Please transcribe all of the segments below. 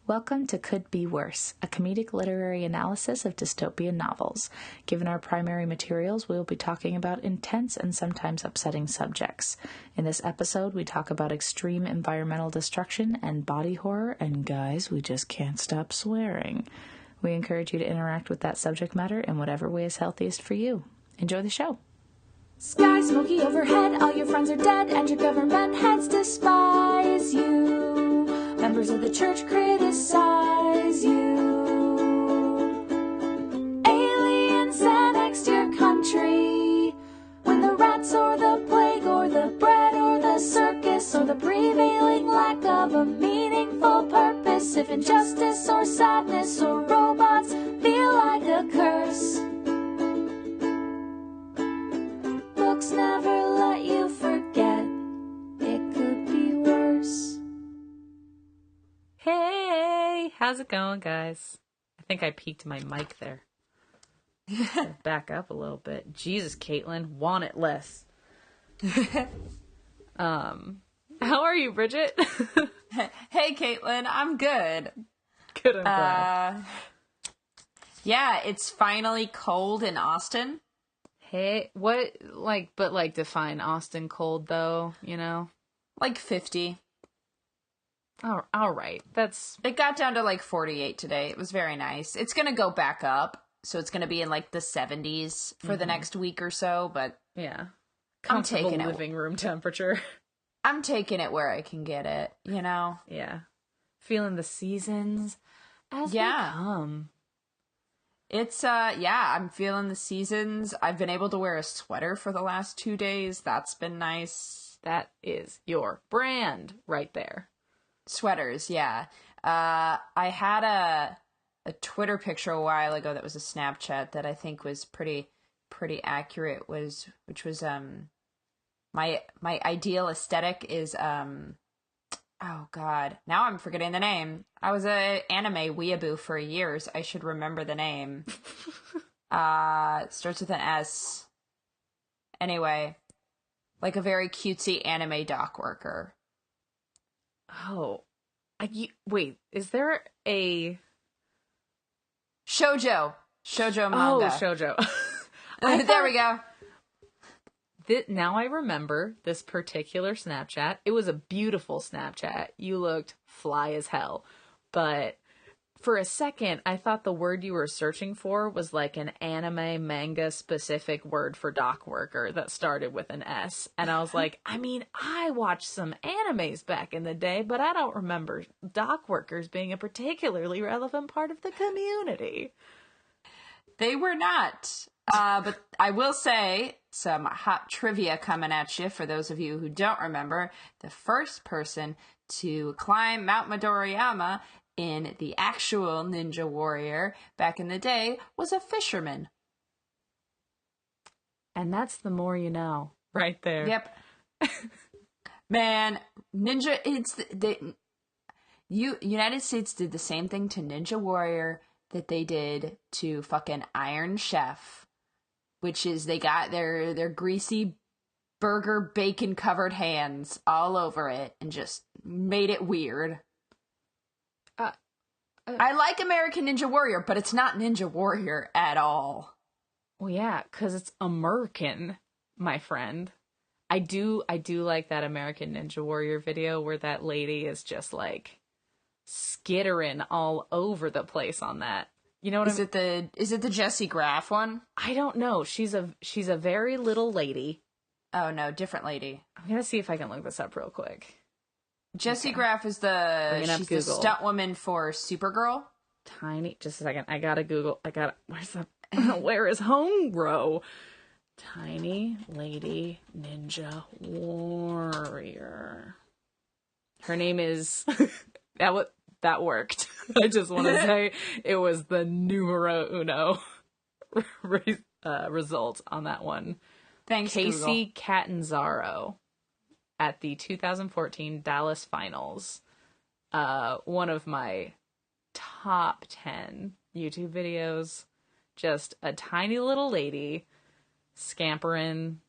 Welcome to Could Be Worse, a comedic literary analysis of dystopian novels. Given our primary materials, we will be talking about intense and sometimes upsetting subjects. In this episode, we talk about extreme environmental destruction and body horror, and guys, we just can't stop swearing. We encourage you to interact with that subject matter in whatever way is healthiest for you. Enjoy the show. Sky smoky overhead, all your friends are dead, and your government heads despise you. Members of the church criticize you. Aliens annexed your country. When the rats or the plague or the bread or the circus or the prevailing lack of a meaningful purpose, if injustice or sadness or robots feel like a curse. Books never let you forget. It could be worse. Hey, how's it going, guys? I think I peaked my mic there. Back up a little bit. Jesus, Caitlin, want it less. How are you, Bridget? Hey, Caitlin, I'm good. Good, I'm glad. Yeah, it's finally cold in Austin. Hey, define Austin cold, though, you know? Like 50. Oh, all right. It got down to like 48 today. It was very nice. It's going to go back up, so it's going to be in like the 70s for the next week or so, but yeah. I'm taking it. Living room temperature. I'm taking it where I can get it, you know? Yeah. Feeling the seasons as they come. It's, I'm feeling the seasons. I've been able to wear a sweater for the last 2 days. That's been nice. That is your brand right there. Sweaters, yeah. I had a Twitter picture a while ago that was a Snapchat that I think was pretty accurate, which was my ideal aesthetic is oh god, now I'm forgetting the name. I was a anime weeaboo for years. I should remember the name. It starts with an S. Anyway, like a very cutesy anime dock worker. Oh, wait, is there a... Shoujo manga. Oh, shoujo. There we go. Now I remember this particular Snapchat. It was a beautiful Snapchat. You looked fly as hell. But for a second, I thought the word you were searching for was like an anime manga specific word for dock worker that started with an S. And I was like, I watched some animes back in the day, but I don't remember dock workers being a particularly relevant part of the community. They were not. But I will say some hot trivia coming at you for those of you who don't remember. The first person to climb Mount Midoriyama in the actual Ninja Warrior back in the day was a fisherman. And that's the more you know. Right there. Yep. Man, Ninja, United States did the same thing to Ninja Warrior that they did to fucking Iron Chef, which is they got their greasy burger bacon covered hands all over it and just made it weird. I like American Ninja Warrior, but it's not Ninja Warrior at all. Well, yeah, because it's American, my friend. I do like that American Ninja Warrior video where that lady is just like skittering all over the place on that. You know what Is it the Jessie Graff one? I don't know. She's a very little lady. Oh no, different lady. I'm gonna see if I can look this up real quick. Jessie Graff is she's the stunt woman for Supergirl. Tiny, just a second. Where is home row? Tiny lady ninja warrior. Her name is that worked. I just want to say it was the numero uno result on that one. Thanks, Casey Google. Catanzaro at the 2014 Dallas Finals. One of my top 10 YouTube videos. Just a tiny little lady scampering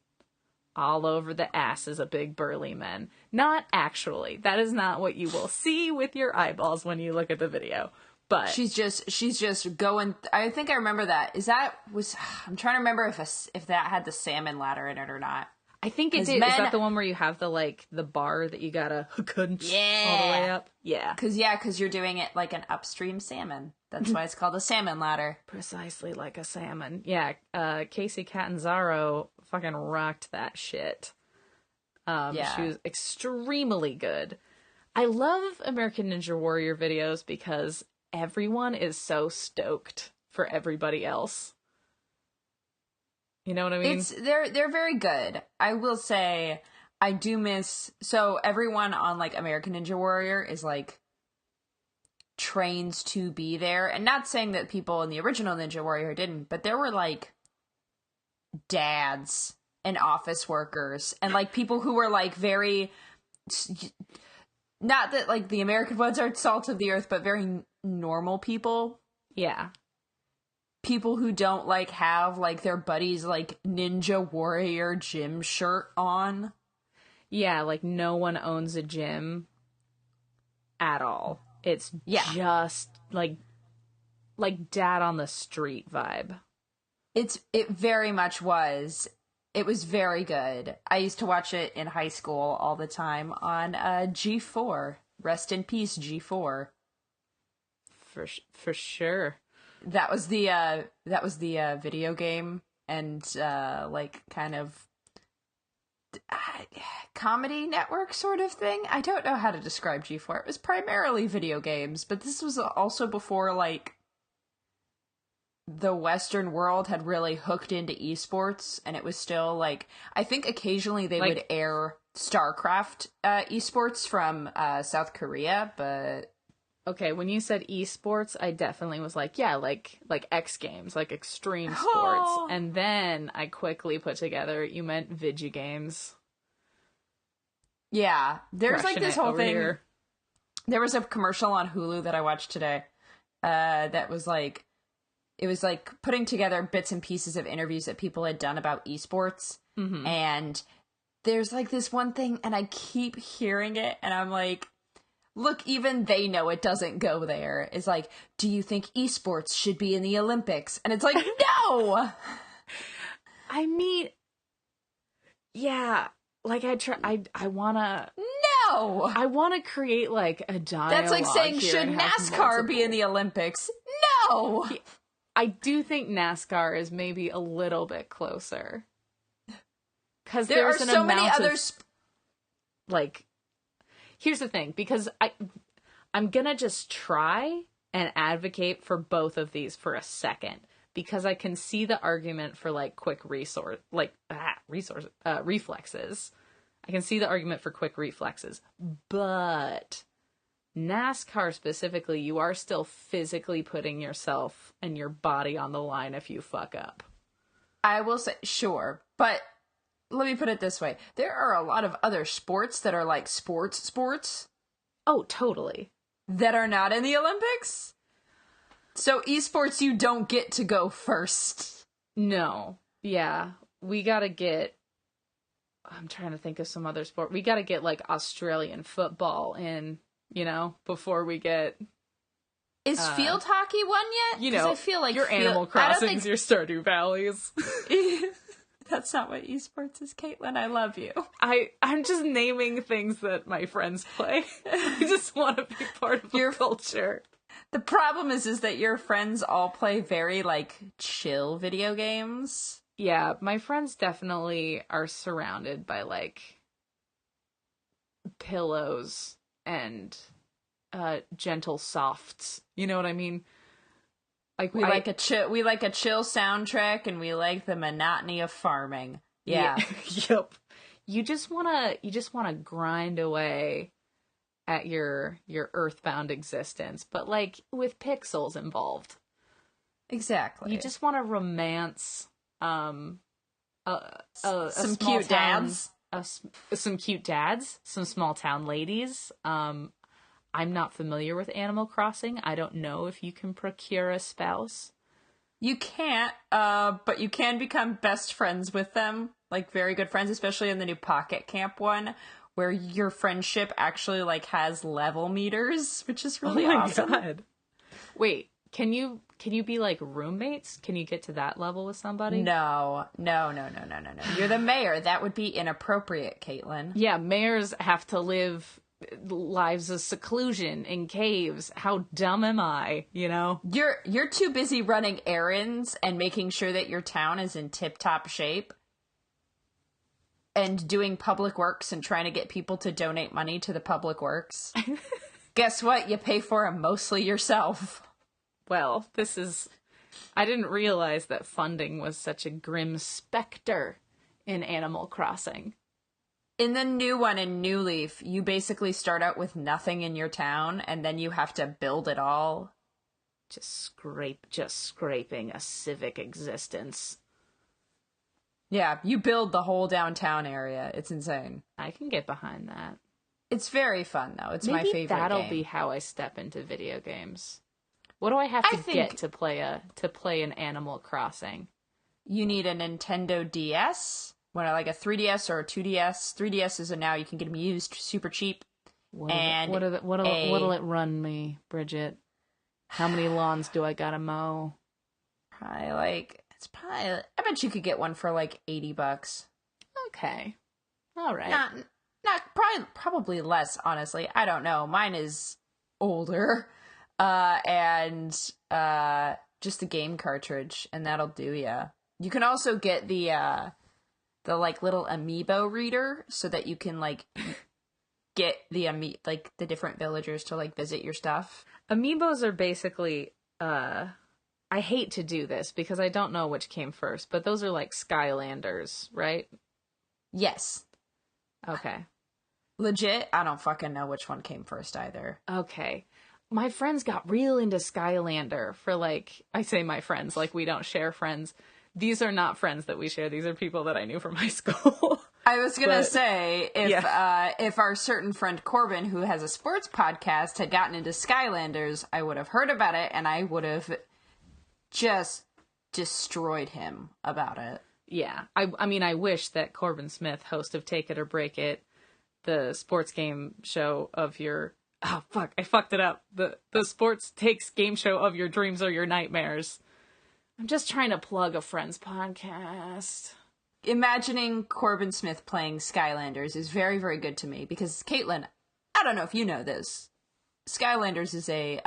all over the asses of big burly men. Not actually. That is not what you will see with your eyeballs when you look at the video. But she's just going. I think I remember that. I'm trying to remember if that had the salmon ladder in it or not. I think it did. Is that the one where you have the bar that you gotta all the way up? Yeah. Because you're doing it like an upstream salmon. That's why it's called a salmon ladder. Precisely like a salmon. Yeah. Casey Catanzaro fucking rocked that shit. She was extremely good. I love American Ninja Warrior videos because everyone is so stoked for everybody else. You know what I mean? They're very good. I will say I do miss, so everyone on like American Ninja Warrior is like trains to be there. And not saying that people in the original Ninja Warrior didn't, but there were like dads and office workers and like people who were like very, not that like the American ones are salt of the earth, but very normal people. Yeah. People who don't like have like their buddies like Ninja Warrior gym shirt on. Yeah, like no one owns a gym at all. It's just like dad on the street vibe. It very much was. It was very good. I used to watch it in high school all the time on G4. Rest in peace, G4. For sure. That was the video game and like kind of comedy network sort of thing. I don't know how to describe G4. It was primarily video games, but this was also before like the Western world had really hooked into esports, and it was still like, I think occasionally they would air StarCraft esports from South Korea, but okay, when you said esports, I definitely was like, yeah, like X Games, like extreme sports. And then I quickly put together, you meant video games. Yeah, there's like this whole thing. Here. There was a commercial on Hulu that I watched today that was like, it was like putting together bits and pieces of interviews that people had done about esports. Mm-hmm. And there's like this one thing, and I keep hearing it, and I'm like, look, even they know it doesn't go there. It's like, do you think esports should be in the Olympics? And it's like, no! I mean, yeah, like I wanna... No! I wanna create like a dialogue. That's like saying, should NASCAR be in the Olympics? No! I do think NASCAR is maybe a little bit closer. Because there are so many other... like... Here's the thing, because I'm gonna just try and advocate for both of these for a second, because I can see the argument for like quick reflexes. I can see the argument for quick reflexes, but NASCAR specifically, you are still physically putting yourself and your body on the line if you fuck up. I will say, sure, but let me put it this way. There are a lot of other sports that are like sports. Oh, totally. That are not in the Olympics. So esports, you don't get to go first. No. Yeah. We gotta get... I'm trying to think of some other sport. We gotta get like Australian football in, you know, before we get... Is field hockey one yet? You know, I feel like your Animal Crossings, your Stardew Valleys. That's not what esports is, Caitlin. I love you. I'm just naming things that my friends play. I just want to be part of your culture. The problem is that your friends all play very, like, chill video games. Yeah, my friends definitely are surrounded by, like, pillows and gentle softs. You know what I mean? Like we like a chill soundtrack, and we like the monotony of farming. Yeah. Yep. You just wanna grind away at your earthbound existence, but like with pixels involved. Exactly. You just want to romance some cute dads. Some cute dads, some small town ladies. I'm not familiar with Animal Crossing. I don't know if you can procure a spouse. You can't, but you can become best friends with them, like very good friends, especially in the new Pocket Camp one, where your friendship actually like has level meters, which is really awesome. God. Wait, can you be like roommates? Can you get to that level with somebody? No. You're the mayor. That would be inappropriate, Caitlin. Yeah, mayors have to live lives of seclusion in caves. How dumb am I, you know? You're too busy running errands and making sure that your town is in tip-top shape and doing public works and trying to get people to donate money to the public works. Guess what? You pay for them mostly yourself. Well, I didn't realize that funding was such a grim specter in Animal Crossing. In the new one, in New Leaf, you basically start out with nothing in your town, and then you have to build it all. Just scraping a civic existence. Yeah, you build the whole downtown area. It's insane. I can get behind that. It's very fun, though. It's Maybe my favorite that'll game. be how I step into video games. What do I have to get to play an Animal Crossing? You need a Nintendo DS, like a 3DS or a 2DS. 3DS is now you can get them used super cheap. What'll it run me, Bridget? How many lawns do I gotta mow? I bet you could get one for like $80. Okay, all right. Not probably less. Honestly, I don't know. Mine is older, and just the game cartridge, and that'll do ya. You can also get the like little amiibo reader so that you can like get the the different villagers to like visit your stuff. Amiibos are basically I hate to do this because I don't know which came first, but those are like Skylanders, right? Yes. Okay. Legit, I don't fucking know which one came first either. Okay. My friends got real into Skylander for like, I say my friends, like we don't share friends. These are not friends that we share. These are people that I knew from high school. I was going to say, if our certain friend Corbin, who has a sports podcast, had gotten into Skylanders, I would have heard about it, and I would have just destroyed him about it. Yeah. I mean, I wish that Corbin Smith, host of Take It or Break It, the sports game show of your... Oh, fuck, I fucked it up. The sports takes game show of your dreams or your nightmares. I'm just trying to plug a friend's podcast. Imagining Corbin Smith playing Skylanders is very, very good to me because, Caitlin, I don't know if you know this. Skylanders is a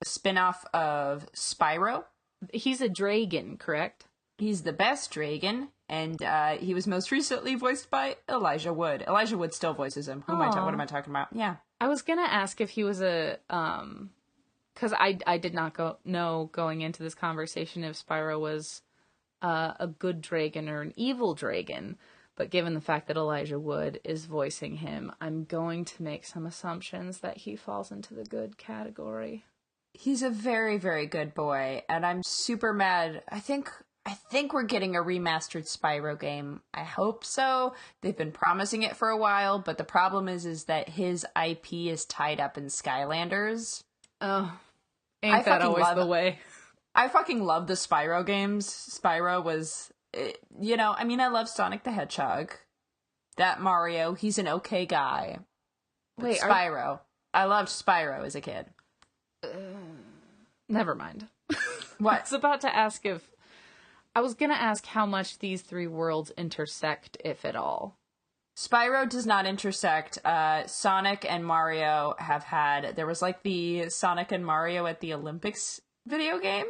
spin-off of Spyro. He's a dragon, correct? He's the best dragon, and he was most recently voiced by Elijah Wood. Elijah Wood still voices him. What am I talking about? Yeah. I was gonna ask if he was a, because I did not know going into this conversation if Spyro was a good dragon or an evil dragon, but given the fact that Elijah Wood is voicing him, I'm going to make some assumptions that he falls into the good category. He's a very, very good boy, and I'm super mad. I think we're getting a remastered Spyro game. I hope so. They've been promising it for a while, but the problem is that his IP is tied up in Skylanders. Oh, ain't that always the way? I fucking love the Spyro games. Spyro was, I mean, I love Sonic the Hedgehog. That Mario, he's an okay guy. But wait, Spyro. I loved Spyro as a kid. Never mind. What? I was going to ask how much these three worlds intersect, if at all. Spyro does not intersect. Sonic and Mario have had... There was like the Sonic and Mario at the Olympics video game.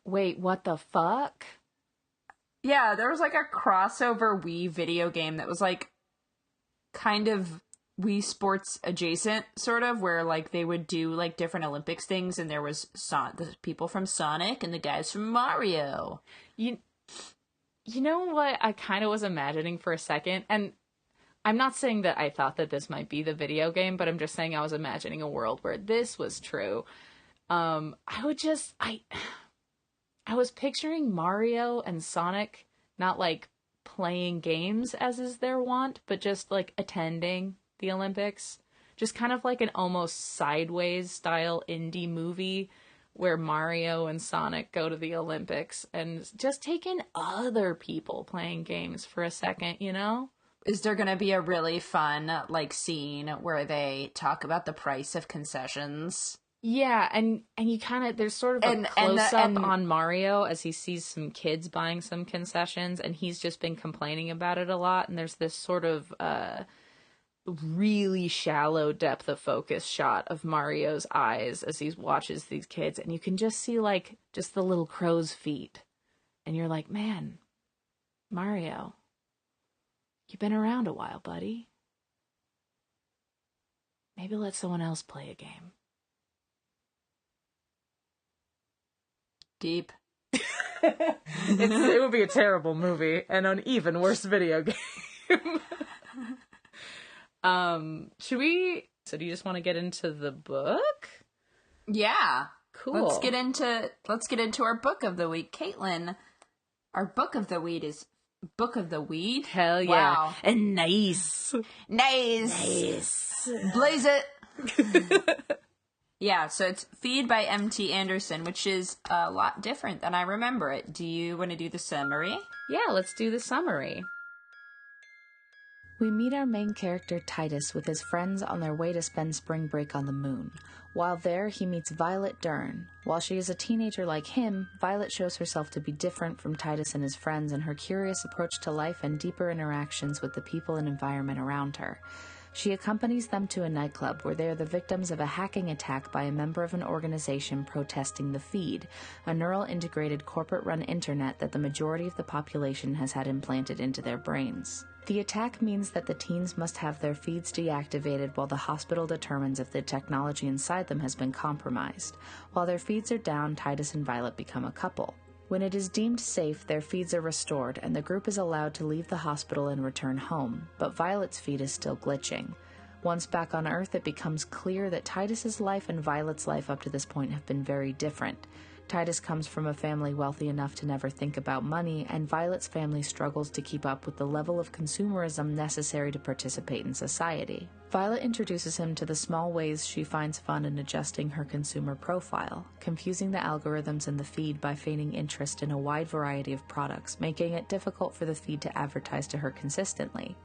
Wait, what the fuck? Yeah, there was like a crossover Wii video game that was like kind of Wii Sports adjacent, sort of, where like they would do like different Olympics things, and there was the people from Sonic and the guys from Mario. You know what I kind of was imagining for a second, and I'm not saying that I thought that this might be the video game, but I'm just saying I was imagining a world where this was true. I was picturing Mario and Sonic not like playing games as is their wont, but just like attending the Olympics. Just kind of like an almost Sideways style indie movie where Mario and Sonic go to the Olympics and just take in other people playing games for a second, you know? Is there going to be a really fun, like, scene where they talk about the price of concessions? Yeah, and you kind of, there's sort of a close-up on Mario as he sees some kids buying some concessions, and he's just been complaining about it a lot, and there's this sort of really shallow depth of focus shot of Mario's eyes as he watches these kids, and you can just see, like, just the little crow's feet. And you're like, man, Mario, you've been around a while, buddy. Maybe let someone else play a game. Deep. It would be a terrible movie and an even worse video game. Should we? So do you just want to get into the book? Yeah. Cool. Let's get into our book of the week. Caitlin, our book of the week is Book of the Weed. Hell yeah. Wow. And nice. Nice. Blaze it. Yeah, so it's Feed by M.T. Anderson, which is a lot different than I remember it. Do you want to do the summary? Yeah, let's do the summary. We meet our main character Titus with his friends on their way to spend spring break on the moon. While there, he meets Violet Dern. While she is a teenager like him, Violet shows herself to be different from Titus and his friends in her curious approach to life and deeper interactions with the people and environment around her. She accompanies them to a nightclub where they are the victims of a hacking attack by a member of an organization protesting the Feed, a neural-integrated corporate-run internet that the majority of the population has had implanted into their brains. The attack means that the teens must have their feeds deactivated while the hospital determines if the technology inside them has been compromised. While their feeds are down, Titus and Violet become a couple. When it is deemed safe, their feeds are restored, and the group is allowed to leave the hospital and return home, but Violet's feed is still glitching. Once back on Earth, it becomes clear that Titus's life and Violet's life up to this point have been very different. Titus comes from a family wealthy enough to never think about money, and Violet's family struggles to keep up with the level of consumerism necessary to participate in society. Violet introduces him to the small ways she finds fun in adjusting her consumer profile, confusing the algorithms in the feed by feigning interest in a wide variety of products, making it difficult for the feed to advertise to her consistently.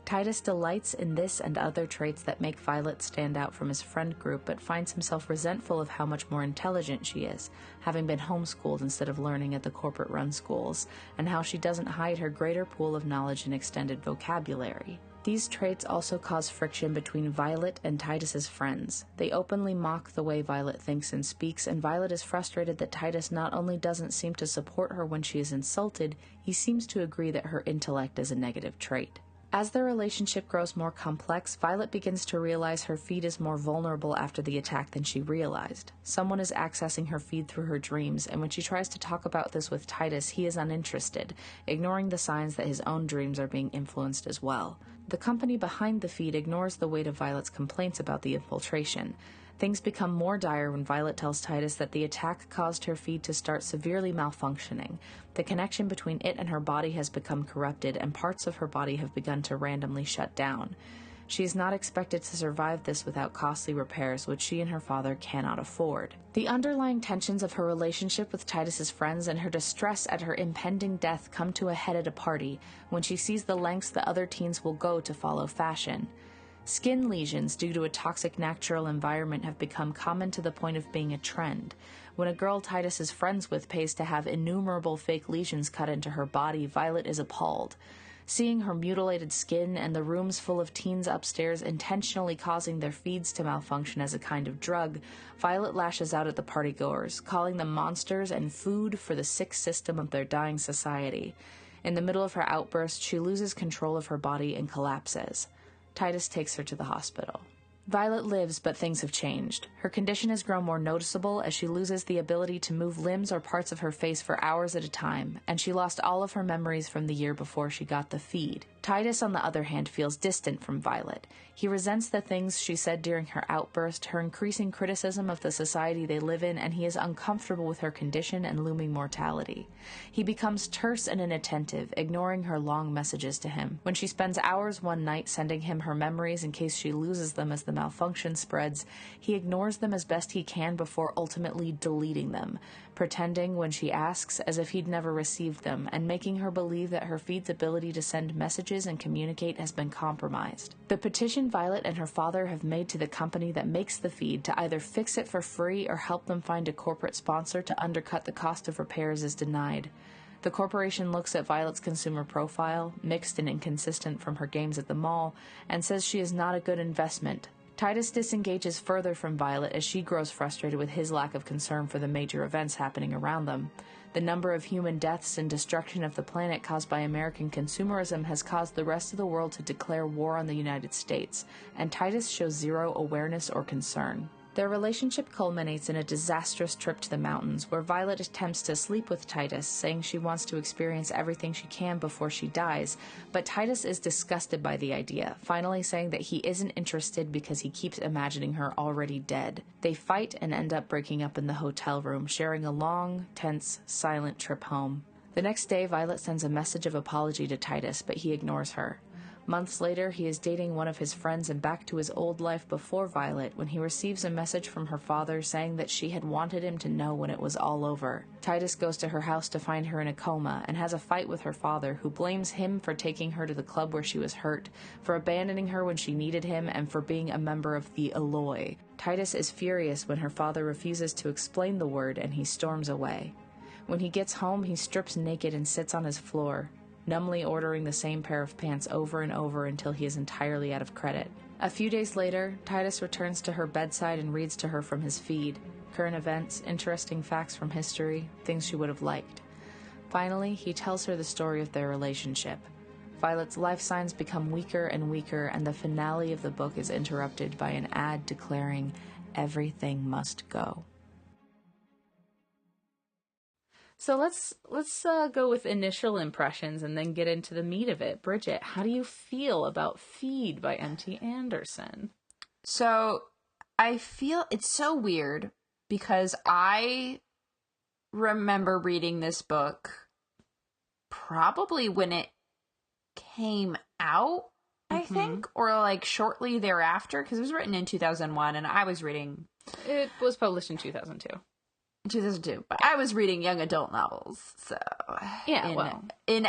Titus delights in this and other traits that make Violet stand out from his friend group, but finds himself resentful of how much more intelligent she is, having been homeschooled instead of learning at the corporate-run schools, and how she doesn't hide her greater pool of knowledge and extended vocabulary. These traits also cause friction between Violet and Titus's friends. They openly mock the way Violet thinks and speaks, and Violet is frustrated that Titus not only doesn't seem to support her when she is insulted, he seems to agree that her intellect is a negative trait. As their relationship grows more complex, Violet begins to realize her feed is more vulnerable after the attack than she realized. Someone is accessing her feed through her dreams, and when she tries to talk about this with Titus, he is uninterested, ignoring the signs that his own dreams are being influenced as well. The company behind the feed ignores the weight of Violet's complaints about the infiltration. Things become more dire when Violet tells Titus that the attack caused her feed to start severely malfunctioning. The connection between it and her body has become corrupted, and parts of her body have begun to randomly shut down. She is not expected to survive this without costly repairs, which she and her father cannot afford. The underlying tensions of her relationship with Titus's friends and her distress at her impending death come to a head at a party, when she sees the lengths the other teens will go to follow fashion. Skin lesions due to a toxic natural environment have become common to the point of being a trend. When a girl Titus is friends with pays to have innumerable fake lesions cut into her body, Violet is appalled. Seeing her mutilated skin and the rooms full of teens upstairs intentionally causing their feeds to malfunction as a kind of drug, Violet lashes out at the partygoers, calling them monsters and food for the sick system of their dying society. In the middle of her outburst, she loses control of her body and collapses. Titus takes her to the hospital. Violet lives, but things have changed. Her condition has grown more noticeable as she loses the ability to move limbs or parts of her face for hours at a time, and she lost all of her memories from the year before she got the feed. Titus, on the other hand, feels distant from Violet. He resents the things she said during her outburst, her increasing criticism of the society they live in, and he is uncomfortable with her condition and looming mortality. He becomes terse and inattentive, ignoring her long messages to him. When she spends hours one night sending him her memories in case she loses them as the malfunction spreads, he ignores them as best he can before ultimately deleting them, pretending when she asks as if he'd never received them, and making her believe that her feed's ability to send messages and communicate has been compromised. The petition Violet and her father have made to the company that makes the feed to either fix it for free or help them find a corporate sponsor to undercut the cost of repairs is denied. The corporation looks at Violet's consumer profile, mixed and inconsistent from her games at the mall, and says she is not a good investment. Titus disengages further from Violet as she grows frustrated with his lack of concern for the major events happening around them. The number of human deaths and destruction of the planet caused by American consumerism has caused the rest of the world to declare war on the United States, and Titus shows zero awareness or concern. Their relationship culminates in a disastrous trip to the mountains, where Violet attempts to sleep with Titus, saying she wants to experience everything she can before she dies, but Titus is disgusted by the idea, finally saying that he isn't interested because he keeps imagining her already dead. They fight and end up breaking up in the hotel room, sharing a long, tense, silent trip home. The next day, Violet sends a message of apology to Titus, but he ignores her. Months later, he is dating one of his friends and back to his old life before Violet when he receives a message from her father saying that she had wanted him to know when it was all over. Titus goes to her house to find her in a coma and has a fight with her father, who blames him for taking her to the club where she was hurt, for abandoning her when she needed him, and for being a member of the Alloy. Titus is furious when her father refuses to explain the word and he storms away. When he gets home, he strips naked and sits on his floor, numbly ordering the same pair of pants over and over until he is entirely out of credit. A few days later, Titus returns to her bedside and reads to her from his feed. Current events, interesting facts from history, things she would have liked. Finally, he tells her the story of their relationship. Violet's life signs become weaker and weaker, and the finale of the book is interrupted by an ad declaring, "Everything must go." So let's go with initial impressions and then get into the meat of it. Bridget, how do you feel about Feed by M.T. Anderson? So I feel it's so weird because I remember reading this book probably when it came out, I think, or like shortly thereafter, because it was written in 2001 and I was reading... It was published in 2002. 2002, but I was reading young adult novels, so yeah.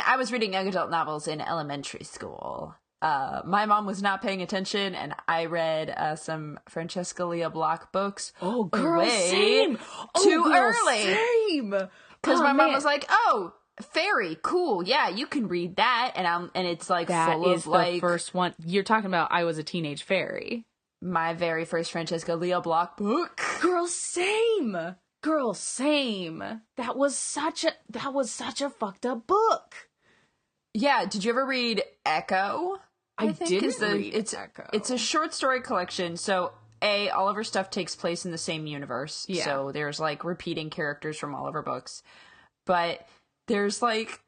I was reading young adult novels in elementary school. My mom was not paying attention, and I read some Francesca Leah Block books. Oh, girl, same. Too early, same. Because my mom was like, "Oh, fairy, cool, yeah, you can read that," and it's like that full is of like the first one. You're talking about I Was a Teenage Fairy. My very first Francesca Leah Block book. Girl, same. Girl, same. That was such a fucked up book. Yeah, did you ever read Echo? I didn't read Echo. It's a short story collection. So, all of her stuff takes place in the same universe. Yeah. So there's like repeating characters from all of her books. But there's like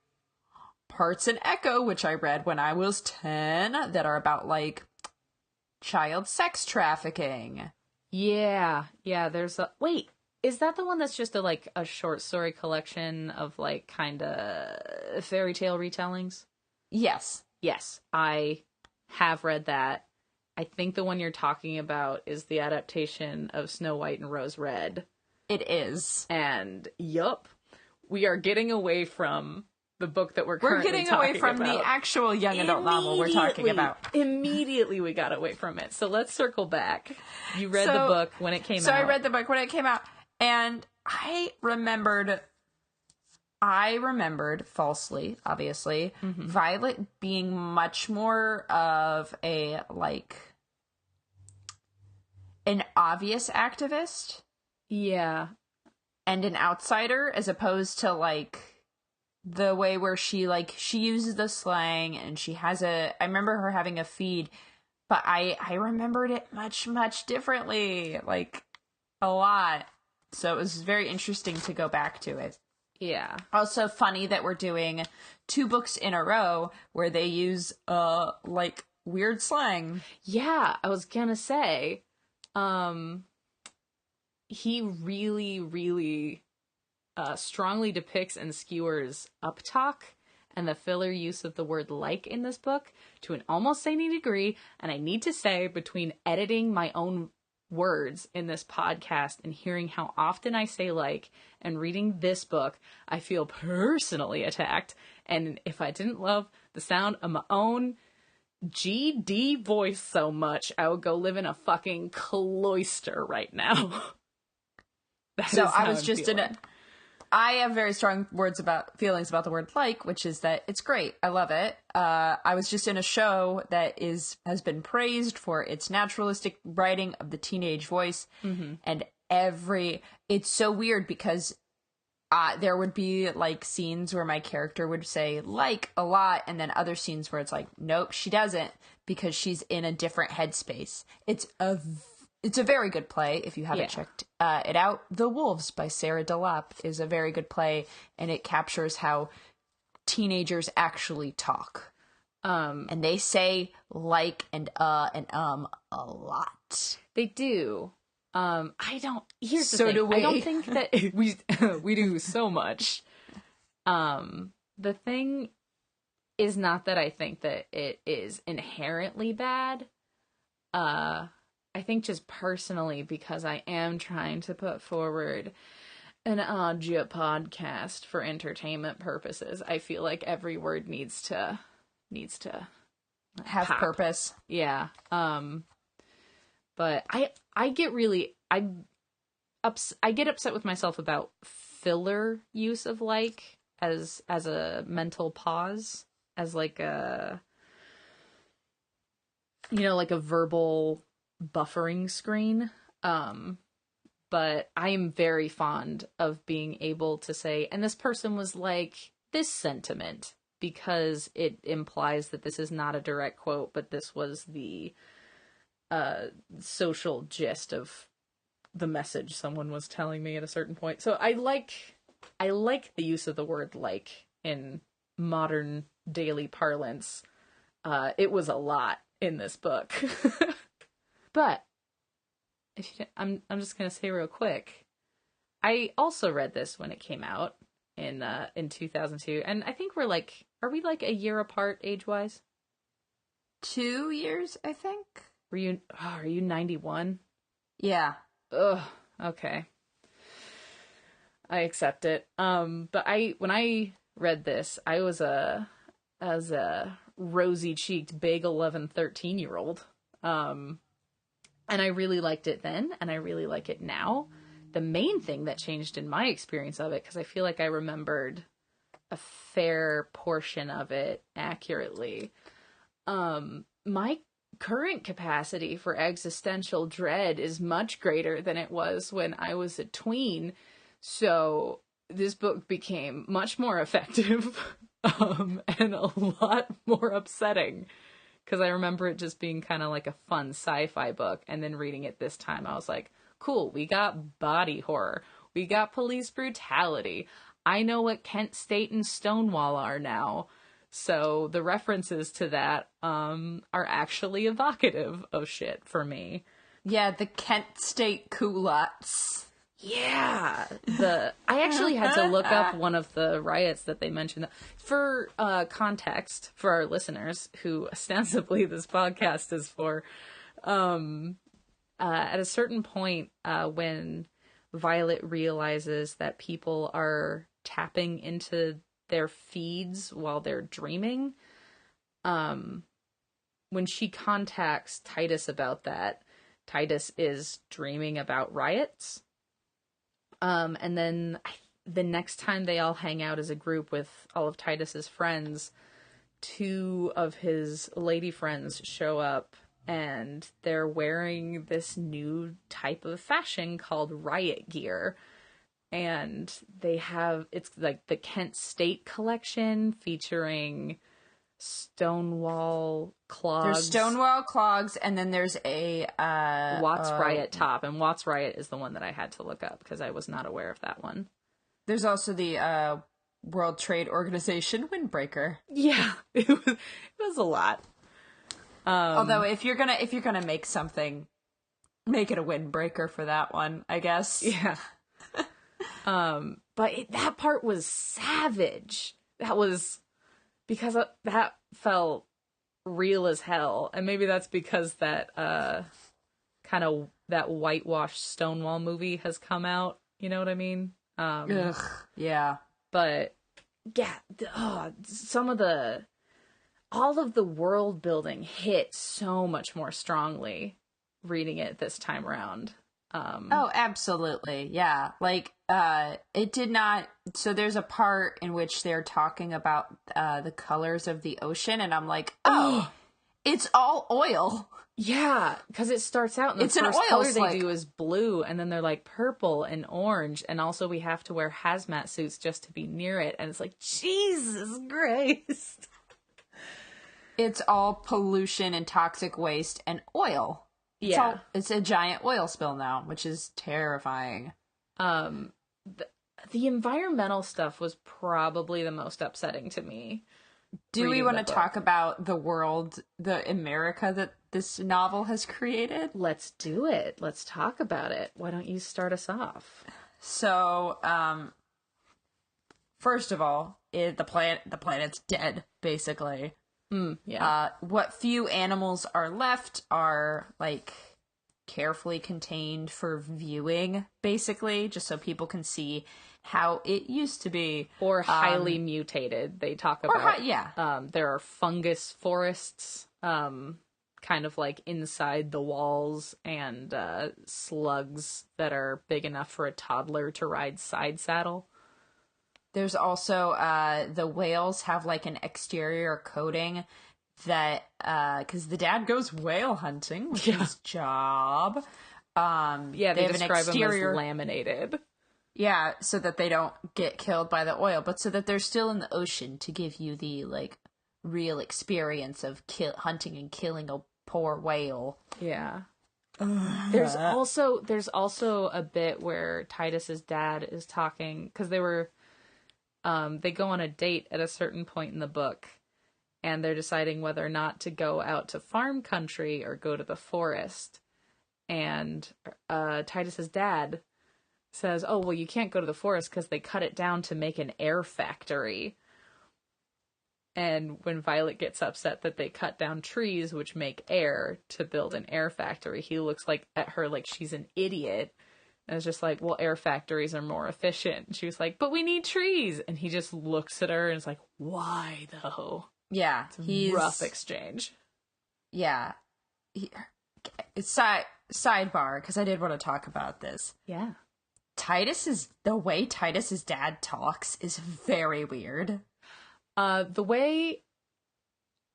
parts in Echo, which I read when I was 10, that are about like child sex trafficking. Yeah. There's a... Wait. Is that the one that's just a short story collection of like kind of fairy tale retellings? Yes. Yes, I have read that. I think the one you're talking about is the adaptation of Snow White and Rose Red. It is. And yup, we are getting away from the book that we're getting away from the actual young adult novel we're talking about. Immediately we got away from it. So let's circle back. You read the book when it came out. So I read the book when it came out. And I remembered falsely, obviously, Violet being much more of a, like, an obvious activist. Yeah. And an outsider, as opposed to, like, the way where she uses the slang, and she has I remember her having a feed, but I remembered it much, much differently, like, a lot. So it was very interesting to go back to it. Yeah. Also funny that we're doing 2 books in a row where they use, like, weird slang. Yeah, I was gonna say, he really, really strongly depicts and skewers uptalk and the filler use of the word like in this book to an almost zany degree. And I need to say, between editing my own words in this podcast and hearing how often I say like and reading this book, I feel personally attacked. And if I didn't love the sound of my own GD voice so much, I would go live in a fucking cloister right now. So I was just I have very strong feelings about the word like, which is that it's great. I love it. I was just in a show that has been praised for its naturalistic writing of the teenage voice. Mm-hmm. And it's so weird because there would be like scenes where my character would say like a lot, and then other scenes where it's like, nope, she doesn't, because she's in a different headspace. It's a very good play if you haven't checked it out. The Wolves by Sarah Delap is a very good play, and it captures how teenagers actually talk. And they say like and a lot. They do. Here's the So thing. do we. I don't think that we do so much. The thing is not that I think that it is inherently bad. I think just personally, because I am trying to put forward an audio podcast for entertainment purposes, I feel like every word needs to Have pop. purpose. Yeah. But I get upset with myself about filler use of like as a mental pause, as like a, like a verbal buffering screen. But I am very fond of being able to say, and this person was like this sentiment, because it implies that this is not a direct quote, but this was the social gist of the message someone was telling me at a certain point. So I like the use of the word like in modern daily parlance. It was a lot in this book. But I'm just gonna say real quick, I also read this when it came out in 2002, and I think are we like a year apart age wise? 2 years, I think. Are you 91? Yeah. Ugh. Okay. I accept it. But when I read this, I was as a rosy-cheeked, big 11, 13-year-old. And I really liked it then, and I really like it now. The main thing that changed in my experience of it, because I feel like I remembered a fair portion of it accurately, my current capacity for existential dread is much greater than it was when I was a tween. So this book became much more effective and a lot more upsetting. Because I remember it just being kind of like a fun sci-fi book. And then reading it this time, I was like, cool, we got body horror. We got police brutality. I know what Kent State and Stonewall are now. So the references to that are actually evocative of shit for me. Yeah, the Kent State culottes. Yeah, I actually had to look up one of the riots that they mentioned. For context, for our listeners, who ostensibly this podcast is for, at a certain point, when Violet realizes that people are tapping into their feeds while they're dreaming, when she contacts Titus about that, Titus is dreaming about riots. And then the next time they all hang out as a group with all of Titus's friends, 2 of his lady friends show up, and they're wearing this new type of fashion called riot gear. And it's like the Kent State collection featuring Stonewall clogs. There's Stonewall clogs, and then there's a Watts Riot top, and Watts Riot is the one that I had to look up because I was not aware of that one. There's also the World Trade Organization windbreaker. Yeah, it was a lot. Although if you're gonna make something, make it a windbreaker for that one, I guess. Yeah. But that part was savage. That was because that felt real as hell, and maybe that's because that kind of that whitewashed Stonewall movie has come out. You know what I mean? Ugh, yeah. But yeah, all of the world building hit so much more strongly reading it this time around. Oh, absolutely. Yeah. Like, it did not. So there's a part in which they're talking about the colors of the ocean, and I'm like, oh, it's all oil. Yeah, because it starts out and the first color they do is blue, and then they're like purple and orange, and also we have to wear hazmat suits just to be near it, and it's like, Jesus Christ. It's all pollution and toxic waste and oil. It's a giant oil spill now, which is terrifying. The environmental stuff was probably the most upsetting to me. Do we want to talk about the world, the America that this novel has created? Let's do it. Let's talk about it. Why don't you start us off? So, first of all, the planet's dead, basically. Yeah. What few animals are left are, like, carefully contained for viewing, basically, just so people can see how it used to be. Or highly mutated. They talk about, there are fungus forests, kind of like inside the walls, and slugs that are big enough for a toddler to ride side saddle. There's also, the whales have, like, an exterior coating that, because the dad goes whale hunting, which is his job. They describe them as laminated. Yeah, so that they don't get killed by the oil, but so that they're still in the ocean to give you the, like, real experience of hunting and killing a poor whale. Yeah. There's also a bit where Titus's dad is talking, because they go on a date at a certain point in the book, and they're deciding whether or not to go out to farm country or go to the forest. And Titus's dad says, oh, well, you can't go to the forest because they cut it down to make an air factory. And when Violet gets upset that they cut down trees, which make air, to build an air factory, he looks at her like she's an idiot. And it's just like, well, air factories are more efficient. And she was like, but we need trees. And he just looks at her and is like, why though? Yeah. It's a rough exchange. Yeah. Sidebar, because I did want to talk about this. Yeah. The way Titus's dad talks is very weird. The way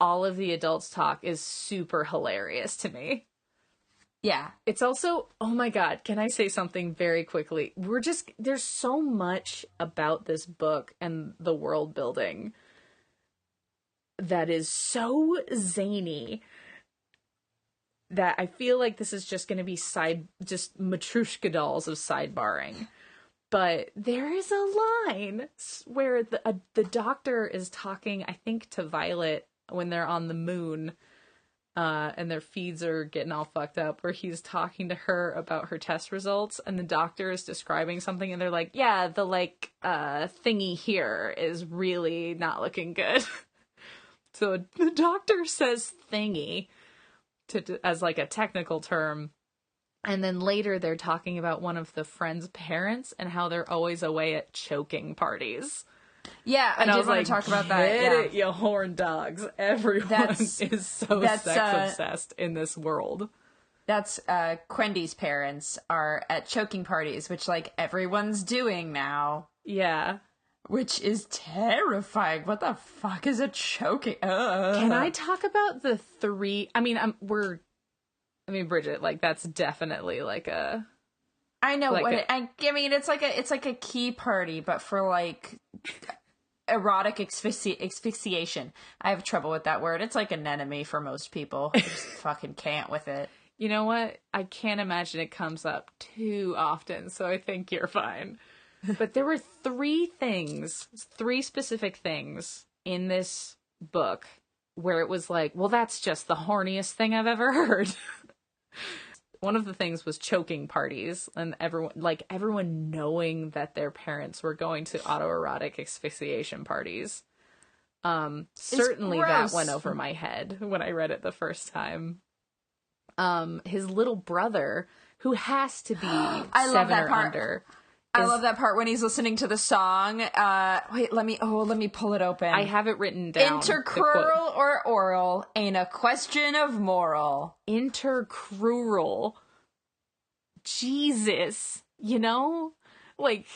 all of the adults talk is super hilarious to me. Yeah. It's also, oh my God, can I say something very quickly? There's so much about this book and the world building that is so zany that I feel like this is just going to be just Matryoshka dolls of sidebarring. But there is a line where the doctor is talking, I think, to Violet when they're on the moon, and their feeds are getting all fucked up, where he's talking to her about her test results, and the doctor is describing something, and they're like, yeah, the, thingy here is really not looking good. So the doctor says thingy as, like, a technical term. And then later they're talking about one of the friends' parents and how they're always away at choking parties. Yeah, and I did want to talk about that. Get it, you horn dogs. Everyone is so sex obsessed in this world. That's Quendy's parents are at choking parties, which, like, everyone's doing now. Yeah. Which is terrifying. What the fuck is a choking? Can I talk about the three? I mean, Bridget, like, that's definitely like a. I know what I mean. It's like a key party, but for, like, erotic asphyxiation. I have trouble with that word. It's like an enemy for most people. I just fucking can't with it. You know what? I can't imagine it comes up too often, so I think you're fine. But there were three specific things in this book where it was like, well, that's just the horniest thing I've ever heard. One of the things was choking parties, and everyone knowing that their parents were going to autoerotic asphyxiation parties. Certainly that went over my head when I read it the first time. His little brother, who has to be I 7 love that or part. under. I love that part when he's listening to the song. Wait, let me pull it open. I have it written down. Intercrural or oral ain't a question of moral. Intercrural. Jesus. You know? Like,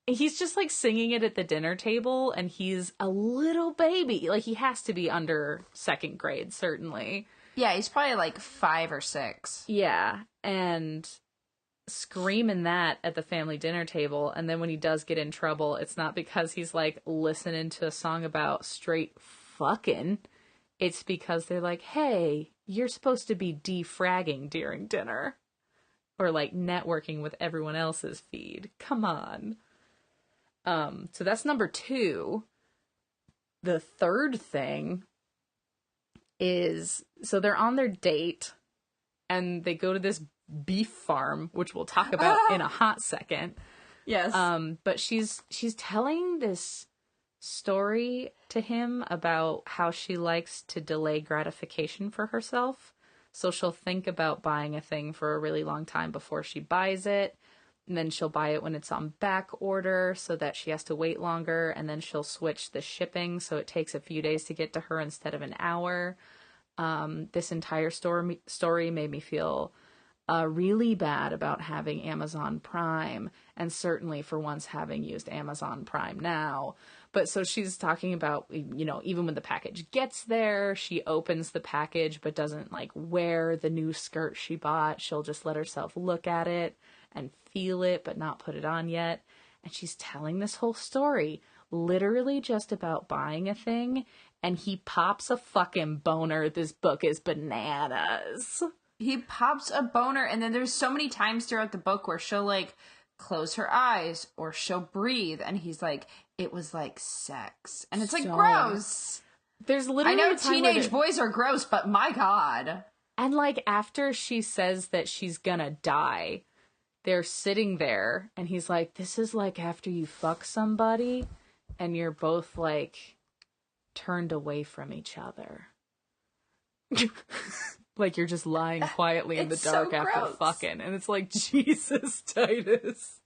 he's just like singing it at the dinner table, and he's a little baby. Like, he has to be under 2nd grade, certainly. Yeah, he's probably like 5 or 6. Yeah, and screaming that at the family dinner table, and then when he does get in trouble, it's not because he's like listening to a song about straight fucking. It's because they're like, hey, you're supposed to be defragging during dinner. Or like networking with everyone else's feed. Come on. So that's number 2. The third thing is, so they're on their date and they go to this beef farm, which we'll talk about in a hot second. Yes. But she's telling this story to him about how she likes to delay gratification for herself. So she'll think about buying a thing for a really long time before she buys it. And then she'll buy it when it's on back order so that she has to wait longer. And then she'll switch the shipping so it takes a few days to get to her instead of an hour. This entire story made me feel really bad about having Amazon Prime, and certainly for once having used Amazon Prime now. But so she's talking about, you know, even when the package gets there, she opens the package but doesn't like wear the new skirt she bought. She'll just let herself look at it and feel it but not put it on yet. And she's telling this whole story literally just about buying a thing, and he pops a fucking boner. This book is bananas. He pops a boner, and then there's so many times throughout the book where she'll like close her eyes or she'll breathe, and he's like, it was like sex. And it's like, gross. There's literally I know teenage boys are gross, but my God. And like after she says that she's gonna die, they're sitting there and he's like, this is like after you fuck somebody and you're both like turned away from each other. Like you're just lying quietly in the dark so after gross. fucking. And it's like, Jesus, Titus.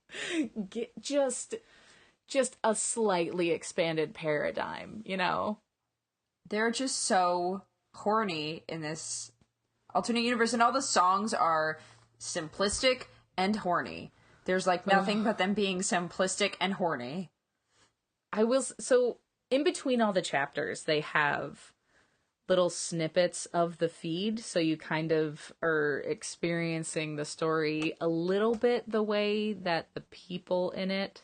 Just a slightly expanded paradigm, you know? They're just so horny in this alternate universe, and all the songs are simplistic and horny. There's like nothing but them being simplistic and horny. So in between all the chapters, they have little snippets of the feed, so you kind of are experiencing the story a little bit the way that the people in it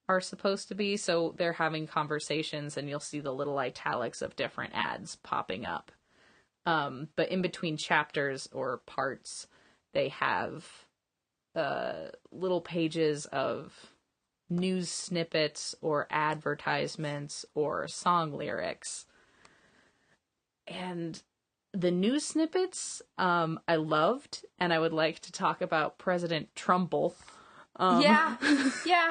are supposed to be. So they're having conversations and you'll see the little italics of different ads popping up. But in between chapters or parts, they have little pages of news snippets or advertisements or song lyrics. And the news snippets, I loved, and I would like to talk about President Trumbull. Yeah.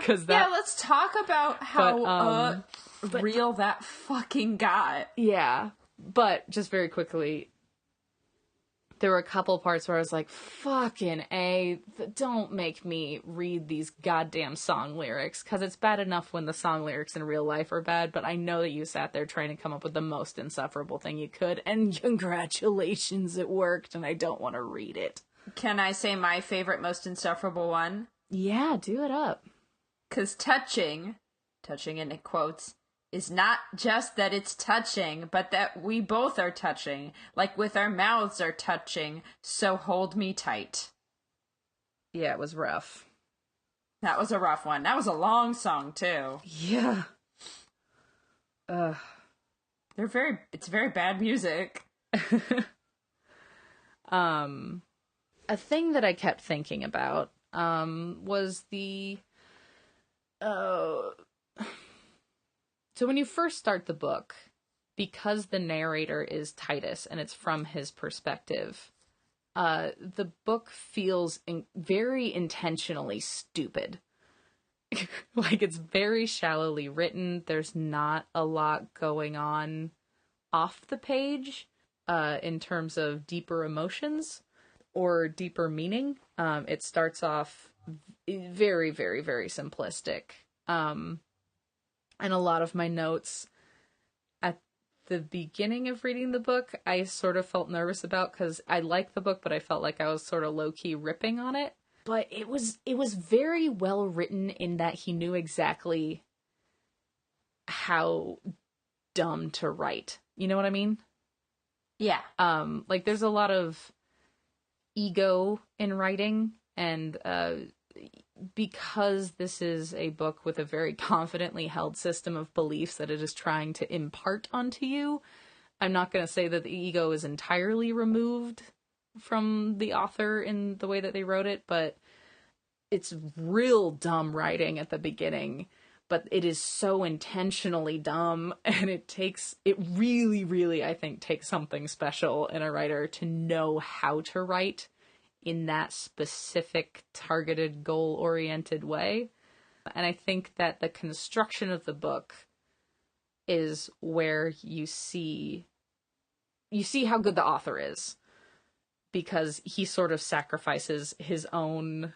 Let's talk about how real that fucking got. Yeah, but just very quickly, there were a couple parts where I was like, fucking A, don't make me read these goddamn song lyrics, because it's bad enough when the song lyrics in real life are bad, but I know that you sat there trying to come up with the most insufferable thing you could, and congratulations, it worked, and I don't want to read it. Can I say my favorite, most insufferable one? Yeah, do it up. Because touching in quotes, is not just that it's touching, but that we both are touching, like with our mouths are touching, so hold me tight. Yeah, it was rough. That was a rough one. That was a long song, too. Yeah. It's very bad music. A thing that I kept thinking about was the So when you first start the book, because the narrator is Titus and it's from his perspective, the book feels very intentionally stupid. Like, it's very shallowly written. There's not a lot going on off the page in terms of deeper emotions or deeper meaning. It starts off very, very, very simplistic. And a lot of my notes at the beginning of reading the book, I sort of felt nervous about, because I liked the book, but I felt like I was sort of low-key ripping on it. But it was very well written in that he knew exactly how dumb to write. You know what I mean? Yeah. Like, there's a lot of ego in writing, and because this is a book with a very confidently held system of beliefs that it is trying to impart onto you, I'm not going to say that the ego is entirely removed from the author in the way that they wrote it, but it's real dumb writing at the beginning, but it is so intentionally dumb, and it really, really, I think, takes something special in a writer to know how to write in that specific, targeted, goal-oriented way. And I think that the construction of the book is where you see how good the author is, because he sort of sacrifices his own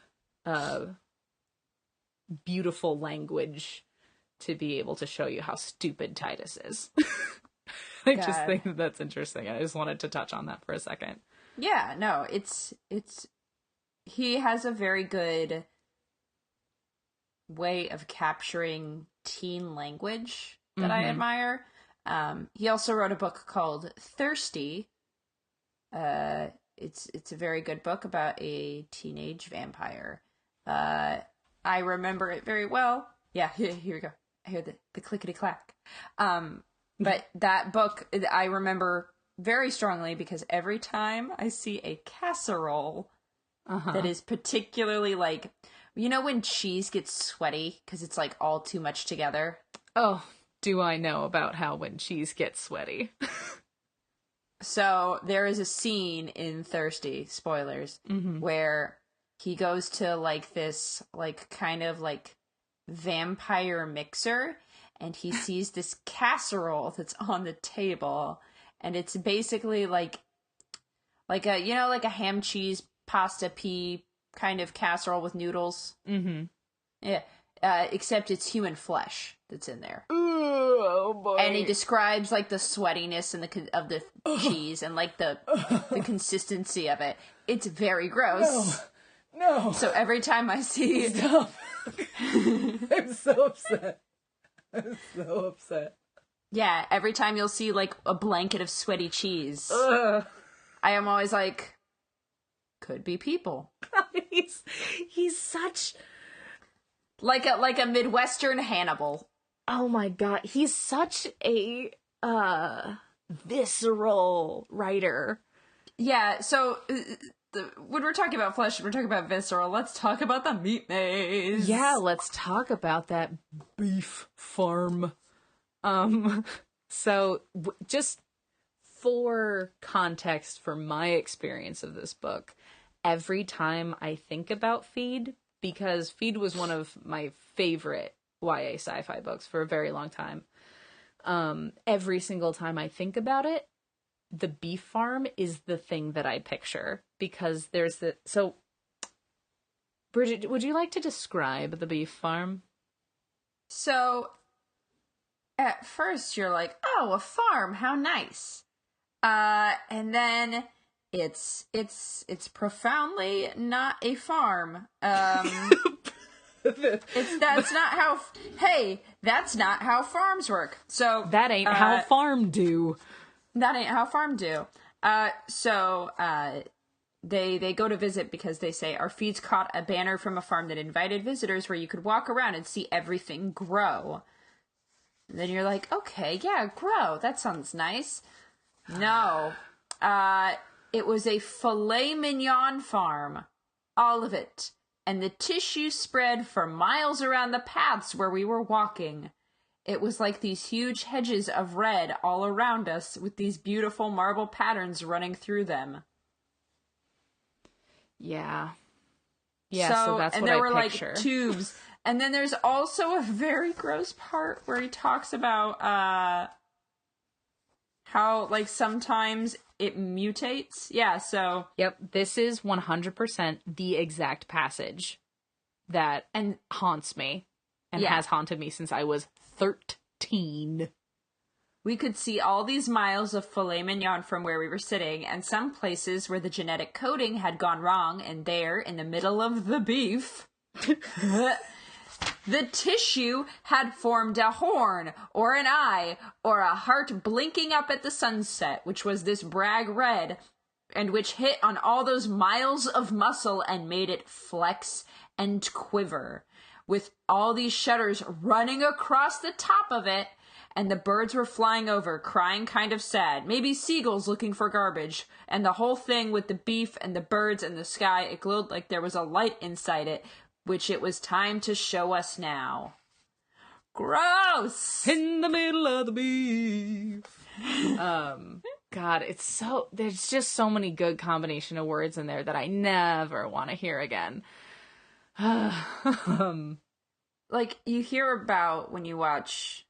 beautiful language to be able to show you how stupid Titus is. I just think that's interesting. I just wanted to touch on that for a second. Yeah, no, it's he has a very good way of capturing teen language that I admire. He also wrote a book called Thirsty. It's a very good book about a teenage vampire. I remember it very well. Yeah, here we go. I hear the clickety clack. But that book I remember very strongly because every time I see a casserole that is particularly, like, you know when cheese gets sweaty because it's like all too much together? Oh, do I know about how when cheese gets sweaty? So there is a scene in Thirsty, spoilers, where he goes to like this like kind of like vampire mixer, and he sees this casserole that's on the table, and it's basically like a, you know, like a ham cheese pasta pea kind of casserole with noodles. Yeah. Except it's human flesh that's in there. Oh boy! And he describes like the sweatiness and of the cheese and like the consistency of it. It's very gross. No. So every time I see, stop. I'm so upset. Yeah, every time you'll see like a blanket of sweaty cheese, I am always like, could be people. he's such like a Midwestern Hannibal. Oh my god, he's such a visceral writer. Yeah, so when we're talking about flesh, we're talking about visceral. Let's talk about the meat maze. Yeah, let's talk about that beef farm. So just for context, for my experience of this book, every time I think about Feed, because Feed was one of my favorite YA sci-fi books for a very long time, every single time I think about it, the beef farm is the thing that I picture, because there's the... So, Bridget, would you like to describe the beef farm? So, at first you're like, oh, a farm, how nice. And then it's profoundly not a farm. That's not how farms work. So that ain't how farm do. That ain't how farm do. They go to visit because they say, our feeds caught a banner from a farm that invited visitors where you could walk around and see everything grow. And then you're like, okay, yeah, grow. That sounds nice. No. It was a filet mignon farm. All of it. and the tissue spread for miles around the paths where we were walking. It was like these huge hedges of red all around us, with these beautiful marble patterns running through them. Yeah. Yeah, so that's what I picture. And there were, like, tubes. And then there's also a very gross part where he talks about, how, like, sometimes it mutates. Yeah, so... Yep, this is 100% the exact passage that haunts me. And has haunted me since I was 13. We could see all these miles of filet mignon from where we were sitting, and some places where the genetic coding had gone wrong, and there, in the middle of the beef, the tissue had formed a horn, or an eye, or a heart blinking up at the sunset, which was this brag red, and which hit on all those miles of muscle and made it flex and quiver, with all these shutters running across the top of it. And the birds were flying over, crying kind of sad. Maybe seagulls looking for garbage. And the whole thing with the beef and the birds and the sky, it glowed like there was a light inside it, which it was time to show us now. Gross! In the middle of the beef. God, there's just so many good combination of words in there that I never want to hear again. Like, you hear about when you watch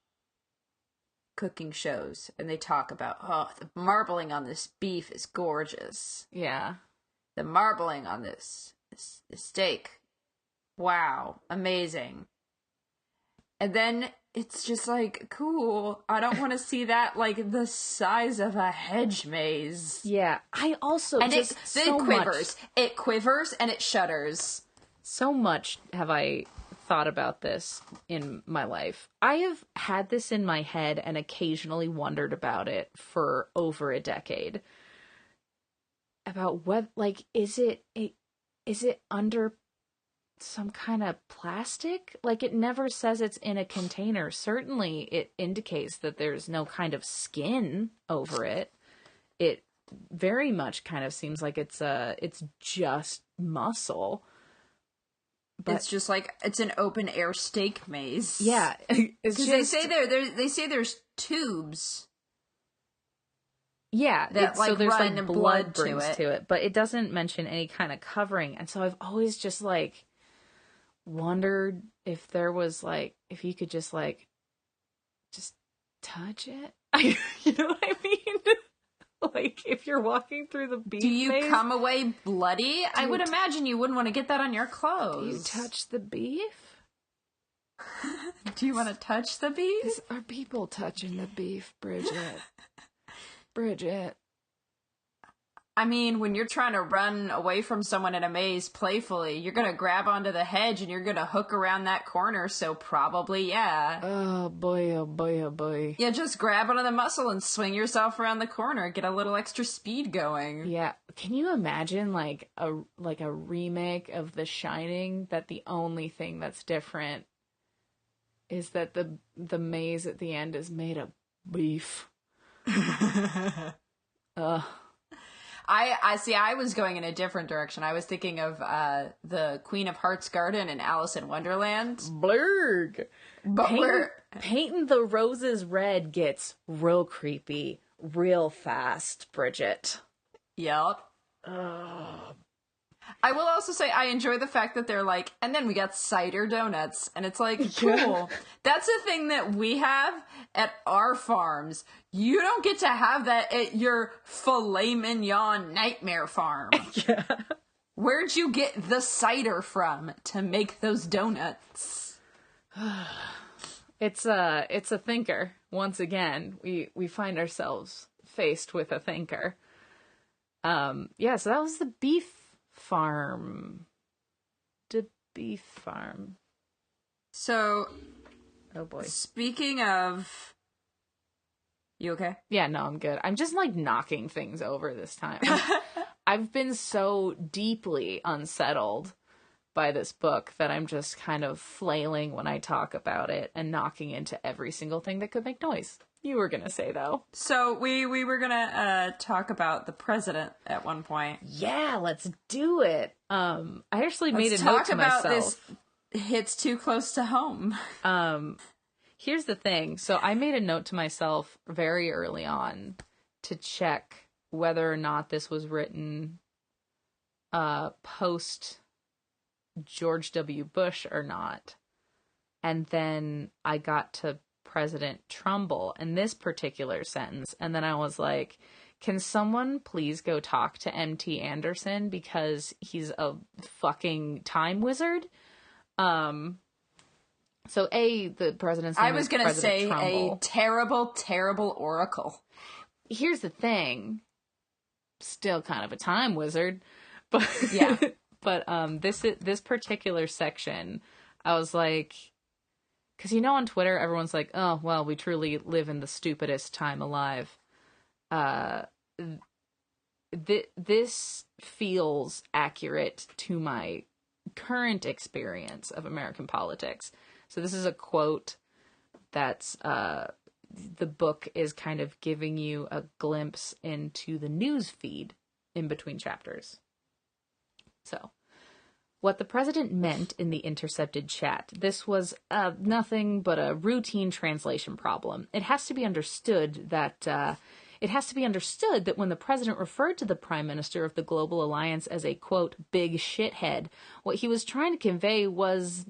cooking shows and they talk about, oh, the marbling on this beef is gorgeous. Yeah. The marbling on this steak. Wow. Amazing. And then it's just like, cool. I don't want to see that like the size of a hedge maze. Yeah. I also and just it quivers. It quivers and it shudders. So much have I thought about this in my life. I have had this in my head and occasionally wondered about it for over a decade. About what, like, is it under some kind of plastic? Like, it never says it's in a container. Certainly it indicates that there's no kind of skin over it. It very much kind of seems like it's just muscle. But it's just like, it's an open air steak maze. Yeah. Because they say there's tubes. Yeah. That like, so there's run like blood brings to it. But it doesn't mention any kind of covering. And so I've always just like wondered if there was like, if you could just like, just touch it. You know what I mean? Like, if you're walking through the beef Do you maze, come away bloody? I would imagine you wouldn't want to get that on your clothes. Do you touch the beef? Do you want to touch the beef? Are people touching the beef, Bridget? Bridget. I mean, when you're trying to run away from someone in a maze playfully, you're going to grab onto the hedge and you're going to hook around that corner, so probably, yeah. Oh boy, oh boy, oh boy. Yeah, just grab onto the muscle and swing yourself around the corner, get a little extra speed going. Yeah. Can you imagine, like a remake of The Shining, that the only thing that's different is that the maze at the end is made of beef? I see. I was going in a different direction. I was thinking of the Queen of Hearts Garden and Alice in Wonderland. Blurg. But painting the roses red gets real creepy, real fast, Bridget. Yep. I will also say I enjoy the fact that they're like, and then we got cider donuts, and it's like, cool. Yeah. That's a thing that we have at our farms. You don't get to have that at your filet mignon nightmare farm. Yeah. Where'd you get the cider from to make those donuts? It's a thinker. Once again, we find ourselves faced with a thinker. Yeah, so that was the beef farm. The beef farm. So, oh boy. Speaking of, you okay? Yeah, no, I'm good. I'm just like knocking things over this time. I've been so deeply unsettled by this book that I'm just kind of flailing when I talk about it and knocking into every single thing that could make noise. you were gonna say, though. So we were gonna talk about the president at one point. Yeah, let's do it. I actually made a note to myself. This hits too close to home. Here's the thing. So I made a note to myself very early on to check whether or not this was written post George W. Bush or not. And then I got to President Trumbull in this particular sentence. And then I was like, can someone please go talk to M.T. Anderson because he's a fucking time wizard? So the president's name I was going to say Trumbull. A terrible, terrible oracle. Here's the thing. Still kind of a time wizard. But yeah. But this particular section, I was like, because on Twitter everyone's like, oh well, we truly live in the stupidest time alive. This feels accurate to my current experience of American politics. So this is a quote that's the book is kind of giving you a glimpse into the news feed in between chapters. So, what the president meant in the intercepted chat, this was nothing but a routine translation problem. It has to be understood that when the president referred to the prime minister of the Global Alliance as a, quote, big shithead, what he was trying to convey was,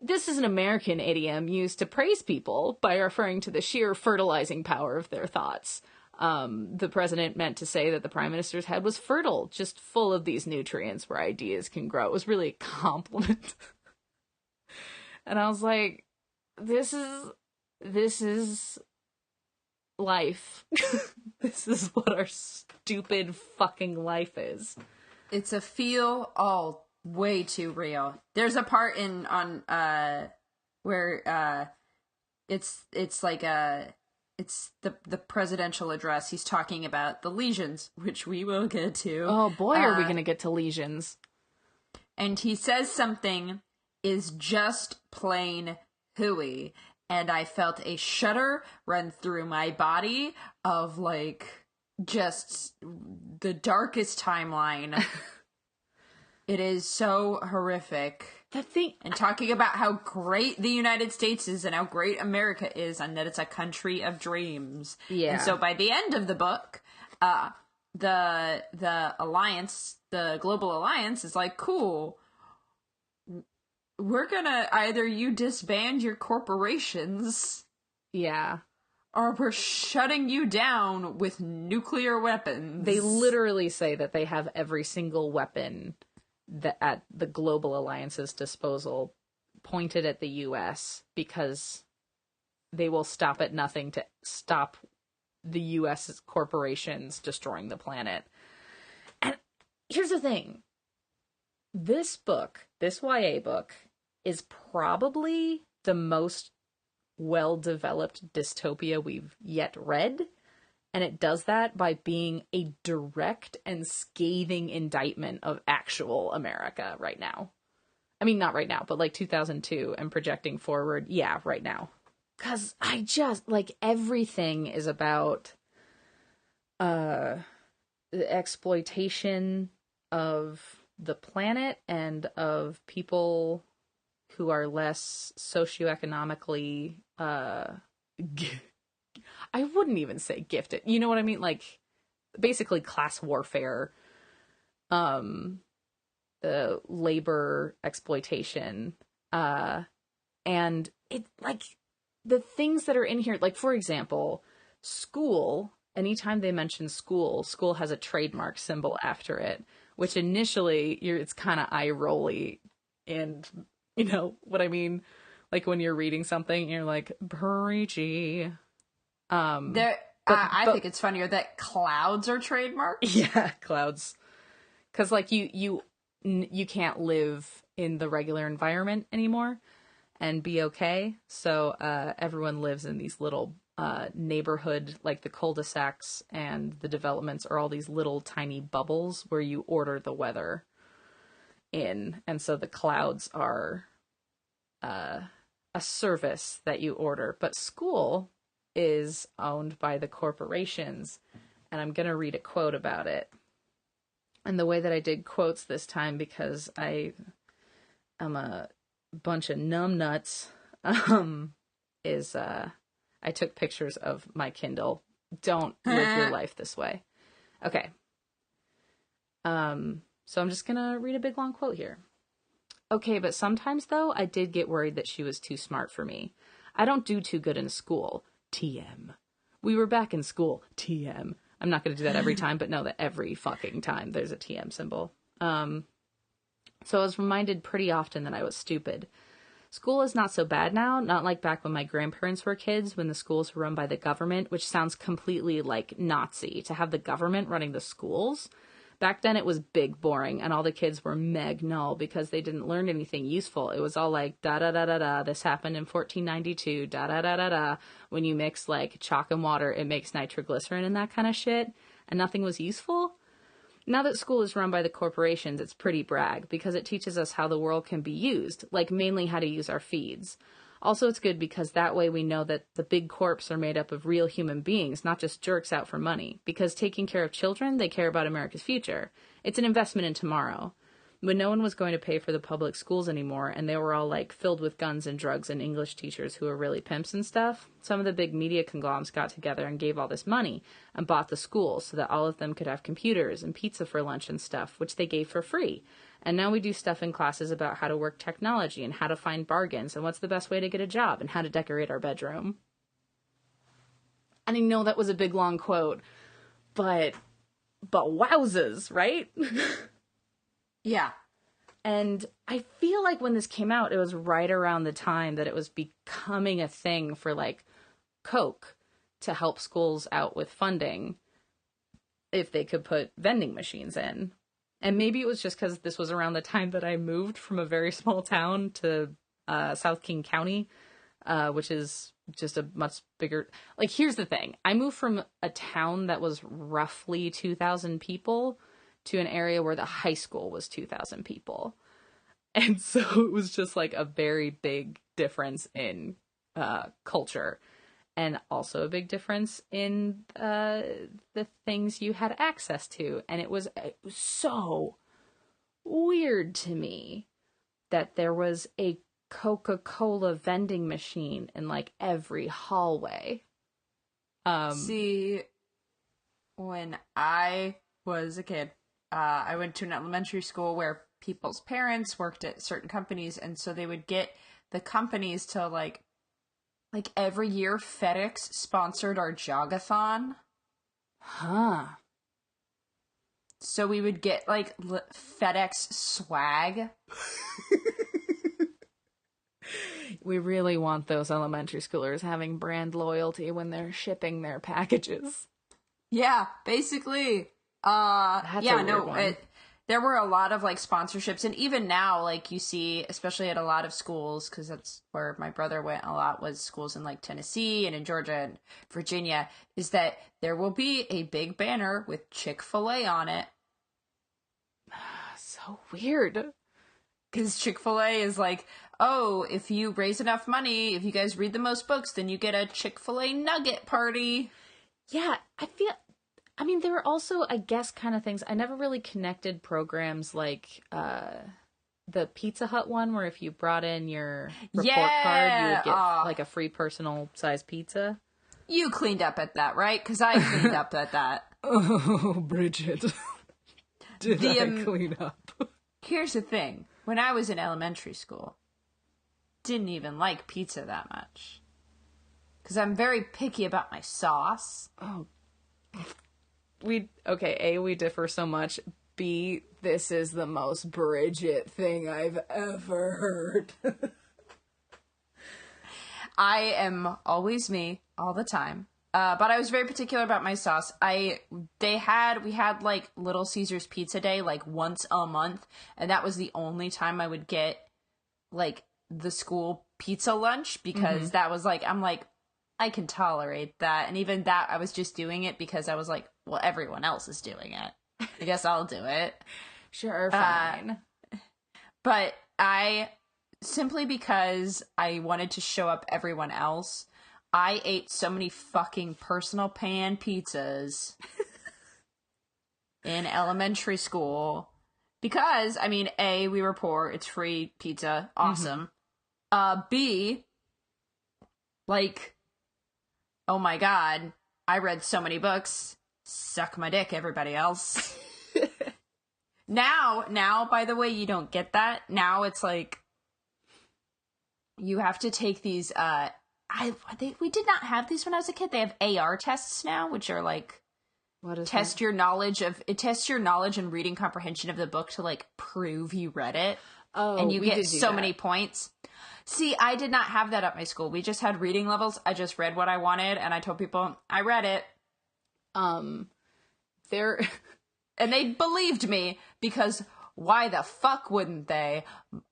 this is an American idiom used to praise people by referring to the sheer fertilizing power of their thoughts. The president meant to say that the prime minister's head was fertile, just full of these nutrients where ideas can grow. It was really a compliment. And I was like, this is life. This is what our stupid fucking life is. It's a feel all way too real. There's a part where it's like it's the presidential address. He's talking about the lesions, which we will get to. Oh boy, are we going to get to lesions. And he says something is just plain hooey. And I felt a shudder run through my body of, like, just the darkest timeline. It is so horrific. And talking about how great the United States is and how great America is and that it's a country of dreams. Yeah. And so by the end of the book, the alliance, the Global Alliance is like, cool, we're gonna either you disband your corporations. Yeah. Or we're shutting you down with nuclear weapons. They literally say that they have every single weapon at the Global Alliance's disposal pointed at the U.S. because they will stop at nothing to stop the U.S. corporations destroying the planet. And here's the thing. This book, this YA book, is probably the most well-developed dystopia we've yet read. And it does that by being a direct and scathing indictment of actual America right now. I mean, not right now, but like 2002 and projecting forward. Yeah, right now. Because I just, like, everything is about the exploitation of the planet and of people who are less socioeconomically, I wouldn't even say gifted. You know what I mean? Like, basically class warfare, labor exploitation, and it, like, the things that are in here, like, for example, school, anytime they mention school has a trademark symbol after it, which initially it's kind of eye-rolly, and you know what I mean? Like, when you're reading something, you're like, preachy. I think it's funnier that clouds are trademarked. Yeah, clouds. Because, like, you can't live in the regular environment anymore and be okay. So everyone lives in these little neighborhood, like the cul-de-sacs and the developments are all these little tiny bubbles where you order the weather in. And so the clouds are a service that you order. But school is owned by the corporations. And I'm going to read a quote about it. And the way that I did quotes this time, because I am a bunch of numbnuts, is I took pictures of my Kindle. Don't live your life this way. Okay. So I'm just going to read a big long quote here. Okay, but sometimes, though, I did get worried that she was too smart for me. I don't do too good in school. TM. We were back in school. TM. I'm not going to do that every time, but know that every fucking time there's a TM symbol. So I was reminded pretty often that I was stupid. School is not so bad now, not like back when my grandparents were kids, when the schools were run by the government, which sounds completely like Nazi, to have the government running the schools. Back then it was big boring, and all the kids were meg null because they didn't learn anything useful. It was all like, da-da-da-da-da, this happened in 1492, da-da-da-da-da. When you mix, like, chalk and water, it makes nitroglycerin and that kind of shit, and nothing was useful. Now that school is run by the corporations, it's pretty brag, because it teaches us how the world can be used, like mainly how to use our feeds. Also, it's good because that way we know that the big corps are made up of real human beings, not just jerks out for money. Because taking care of children, they care about America's future. It's an investment in tomorrow. When no one was going to pay for the public schools anymore, and they were all, like, filled with guns and drugs and English teachers who were really pimps and stuff, some of the big media conglomerates got together and gave all this money and bought the schools so that all of them could have computers and pizza for lunch and stuff, which they gave for free. And now we do stuff in classes about how to work technology and how to find bargains and what's the best way to get a job and how to decorate our bedroom. And I know that was a big, long quote, but wowzers, right? Yeah. And I feel like when this came out, it was right around the time that it was becoming a thing for, like, Coke to help schools out with funding if they could put vending machines in. And maybe it was just because this was around the time that I moved from a very small town to South King County, which is just a much bigger... Like, here's the thing. I moved from a town that was roughly 2,000 people to an area where the high school was 2,000 people. And so it was just, like, a very big difference in culture. And also a big difference in the things you had access to. And it was so weird to me that there was a Coca-Cola vending machine in, like, every hallway. See, when I was a kid, I went to an elementary school where people's parents worked at certain companies, and so they would get the companies to, like every year, FedEx sponsored our jogathon. Huh. So we would get, like, FedEx swag. We really want those elementary schoolers having brand loyalty when they're shipping their packages. Yeah, basically. That's a weird one. There were a lot of, like, sponsorships, and even now, like, you see, especially at a lot of schools, because that's where my brother went a lot, was schools in, like, Tennessee and in Georgia and Virginia, is that there will be a big banner with Chick-fil-A on it. So weird. Because Chick-fil-A is like, oh, if you raise enough money, if you guys read the most books, then you get a Chick-fil-A nugget party. Yeah, I mean, there were also, I guess, kind of things. I never really connected programs like the Pizza Hut one, where if you brought in your report card, you would get like a free personal size pizza. You cleaned up at that, right? Because I cleaned up at that. Oh, Bridget. Did I clean up? Here's the thing. When I was in elementary school, didn't even like pizza that much. Because I'm very picky about my sauce. Oh, we differ so much. B, this is the most Bridget thing I've ever heard. I am always me, all the time. But I was very particular about my sauce. We had like Little Caesars Pizza Day like once a month, and that was the only time I would get like the school pizza lunch, because that was like, I'm like, I can tolerate that. And even that, I was just doing it because I was like, well, everyone else is doing it. I guess I'll do it. Sure, fine. But simply because I wanted to show up everyone else, I ate so many fucking personal pan pizzas in elementary school because, I mean, A, we were poor. It's free pizza. Awesome. B, like, oh my God, I read so many books. Suck my dick, everybody else. Now, by the way, you don't get that. Now it's like, you have to take these, we did not have these when I was a kid. They have AR tests now, which are like, What is it tests your knowledge and reading comprehension of the book to like prove you read it. Oh, and you we get did do so that. many points. See, I did not have that at my school. We just had reading levels. I just read what I wanted, and I told people I read it. There, And they believed me because why the fuck wouldn't they?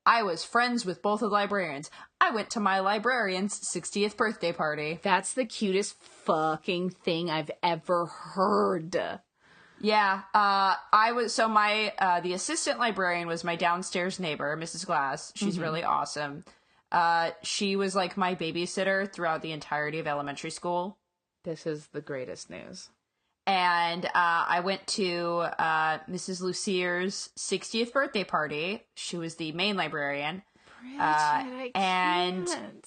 I was friends with both of the librarians. I went to my librarian's 60th birthday party. that's the cutest fucking thing I've ever heard. Yeah, the assistant librarian was my downstairs neighbor, Mrs. Glass. She's really awesome. She was like my babysitter throughout the entirety of elementary school. This is the greatest news. And I went to Mrs. Lucier's 60th birthday party. She was the main librarian. Bridget, I and can't.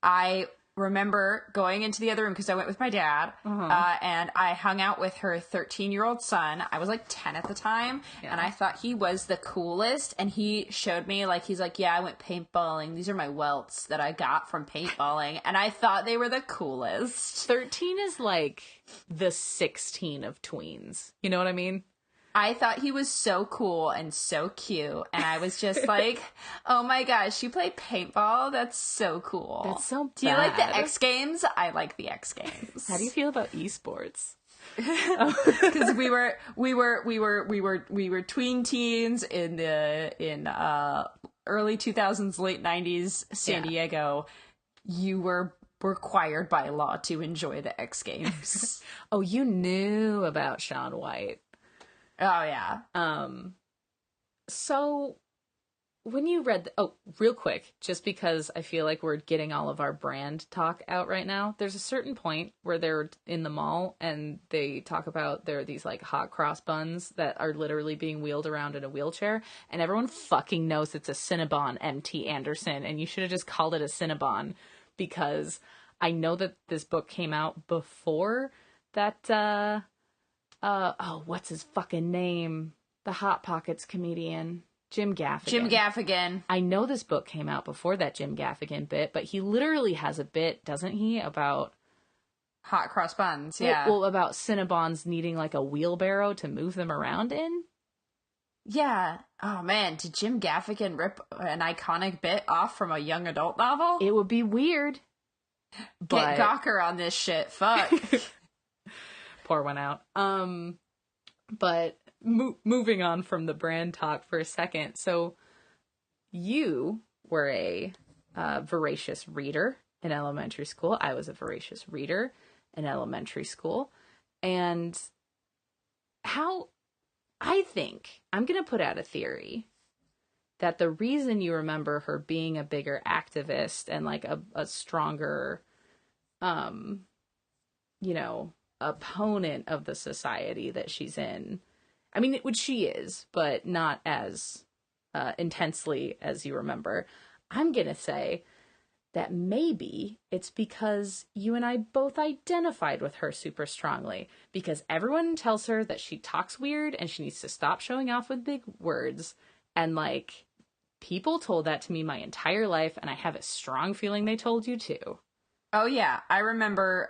I remember going into the other room because I went with my dad, and I hung out with her 13-year-old son. I was like 10 at the time, and I thought he was the coolest. And he showed me, like, he's like, yeah, I went paintballing. These are my welts that I got from paintballing. And I thought they were the coolest. 13 is like the 16 of tweens. You know what I mean? I thought he was so cool and so cute, and I was just like, oh my gosh, you play paintball? That's so cool. That's so Do you like the bad. X Games? I like the X Games. How do you feel about esports? Because we were tween teens in early 2000s, late 90s San Diego. You were required by law to enjoy the X Games. Oh, you knew about Shaun White. Oh yeah. So when you read, real quick, just because I feel like we're getting all of our brand talk out right now, there's a certain point where they're in the mall and they talk about there are these like hot cross buns that are literally being wheeled around in a wheelchair, and everyone fucking knows it's a Cinnabon MT Anderson, and you should have just called it a Cinnabon, because I know that this book came out before that, what's his fucking name? The Hot Pockets comedian. Jim Gaffigan. Jim Gaffigan. I know this book came out before that Jim Gaffigan bit, but he literally has a bit, doesn't he, about... Hot cross buns, yeah. Well, about Cinnabons needing like a wheelbarrow to move them around in? Yeah. Oh man, did Jim Gaffigan rip an iconic bit off from a young adult novel? It would be weird. Get Gawker on this shit, fuck. Pour one out. But moving on from the brand talk for a second. So you were a voracious reader in elementary school. I was a voracious reader in elementary school. And I think I'm going to put out a theory that the reason you remember her being a bigger activist and like a stronger, opponent of the society that she's in. I mean, which she is, but not as intensely as you remember. I'm going to say that maybe it's because you and I both identified with her super strongly, because everyone tells her that she talks weird and she needs to stop showing off with big words. And like, people told that to me my entire life, and I have a strong feeling they told you too. Oh yeah, I remember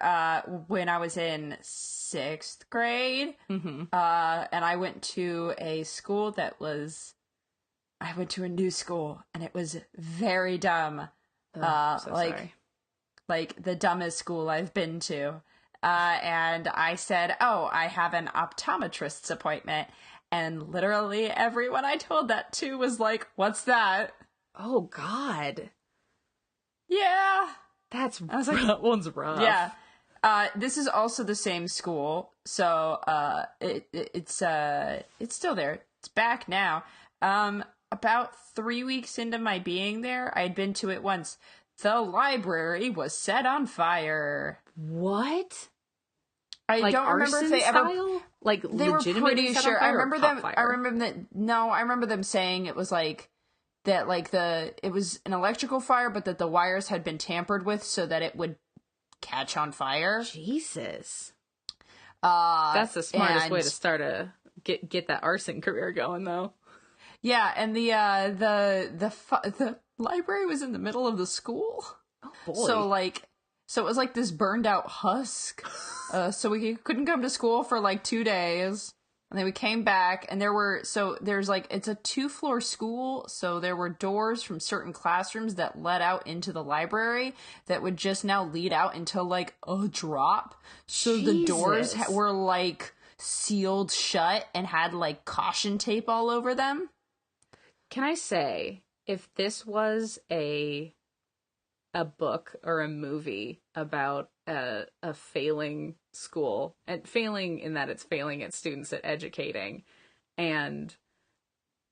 when I was in 6th grade, and I went to a school I went to a new school, and it was very dumb. Sorry. Like the dumbest school I've been to. And I said, oh, I have an optometrist's appointment. And literally everyone I told that to was like, what's that? Oh, God. Yeah. I was like, that one's rough. Yeah. This is also the same school. So it's still there. It's back now. About 3 weeks into my being there, I had been to it once. the library was set on fire. What? I like don't remember if they style? ever. Like They were pretty sure. I remember them. I remember them saying it was like that. Like it was an electrical fire, but that the wires had been tampered with so that it would catch on fire. Jesus. That's the smartest way to start get that arson career going, though. Yeah, and the library was in the middle of the school. Oh boy. So it was like this burned out husk. So we couldn't come to school for like 2 days. And then we came back and there's like, it's a 2-floor school. So there were doors from certain classrooms that led out into the library that would just now lead out into like a drop. So the doors were like sealed shut and had like caution tape all over them. Can I say, if this was a book or a movie about a failing school, and failing in that it's failing its students at educating, and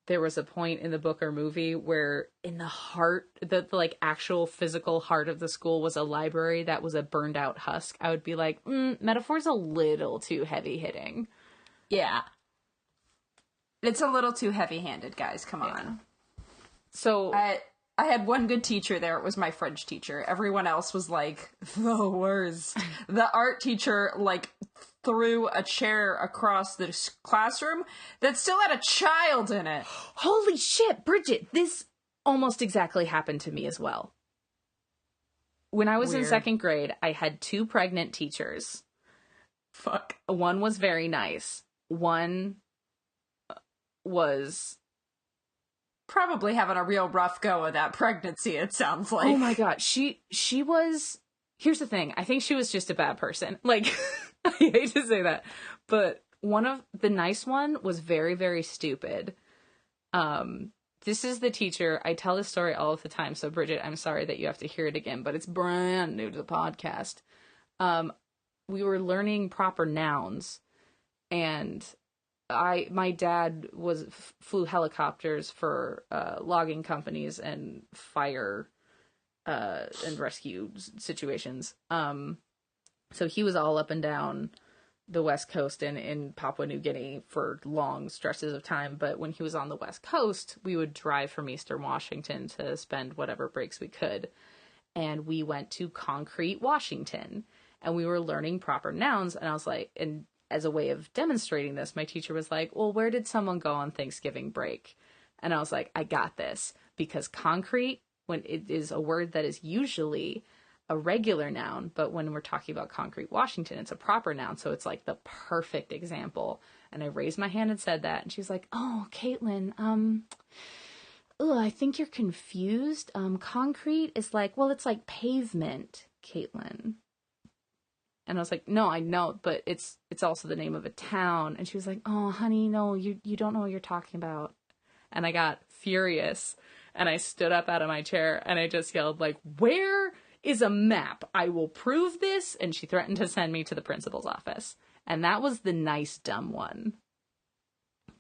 there was a point in the book or movie where in the heart, the like actual physical heart of the school was a library that was a burned out husk, I would be like, metaphor's a little too heavy hitting. Yeah. It's a little too heavy-handed, guys. Come on. So I had one good teacher there. It was my French teacher. Everyone else was like the worst. The art teacher like threw a chair across the classroom that still had a child in it. Holy shit, Bridget! This almost exactly happened to me as well. When I was in 2nd grade, I had 2 pregnant teachers. Fuck. One was very nice. One was probably having a real rough go of that pregnancy, it sounds like. Oh my god, she was, here's the thing, I think she was just a bad person. Like, I hate to say that, but the nice one was very, very stupid. This is the teacher, I tell this story all of the time, so Bridget, I'm sorry that you have to hear it again, but it's brand new to the podcast. We were learning proper nouns, and my dad flew helicopters for logging companies and fire and rescue situations. So he was all up and down the West Coast and in Papua New Guinea for long stretches of time. But when he was on the West Coast, we would drive from Eastern Washington to spend whatever breaks we could. And we went to Concrete, Washington, and we were learning proper nouns. And I was like, and as a way of demonstrating this, my teacher was like, well, where did someone go on Thanksgiving break? And I was like, I got this, because concrete, when it is a word that is usually a regular noun, but when we're talking about Concrete, Washington, it's a proper noun. So it's like the perfect example. And I raised my hand and said that. And she's like, oh, Caitlin, I think you're confused. Concrete is like, well, it's like pavement, Caitlin. And I was like, no, I know, but it's also the name of a town. And she was like, oh, honey, no, you don't know what you're talking about. And I got furious, and I stood up out of my chair, and I just yelled, like, where is a map? I will prove this. And she threatened to send me to the principal's office. And that was the nice, dumb one.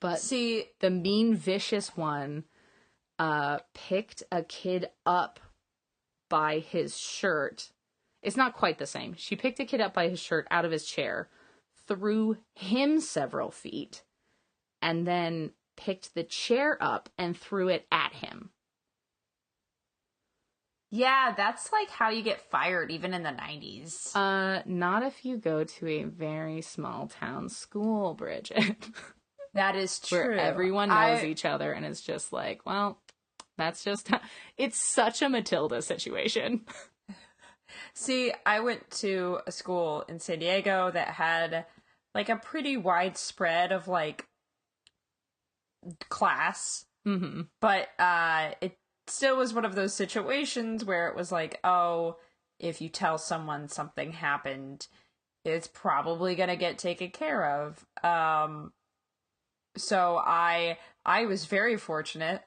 But see, the mean, vicious one picked a kid up by his shirt. It's not quite the same. She picked a kid up by his shirt out of his chair, threw him several feet, and then picked the chair up and threw it at him. Yeah, that's like how you get fired even in the 90s. Not if you go to a very small town school, Bridget. That is true. Where everyone knows each other, and it's just like, well, that's just... It's such a Matilda situation. See, I went to a school in San Diego that had like a pretty wide spread of like class. Mm-hmm. But it still was one of those situations where it was like, oh, if you tell someone something happened, it's probably going to get taken care of. So I was very fortunate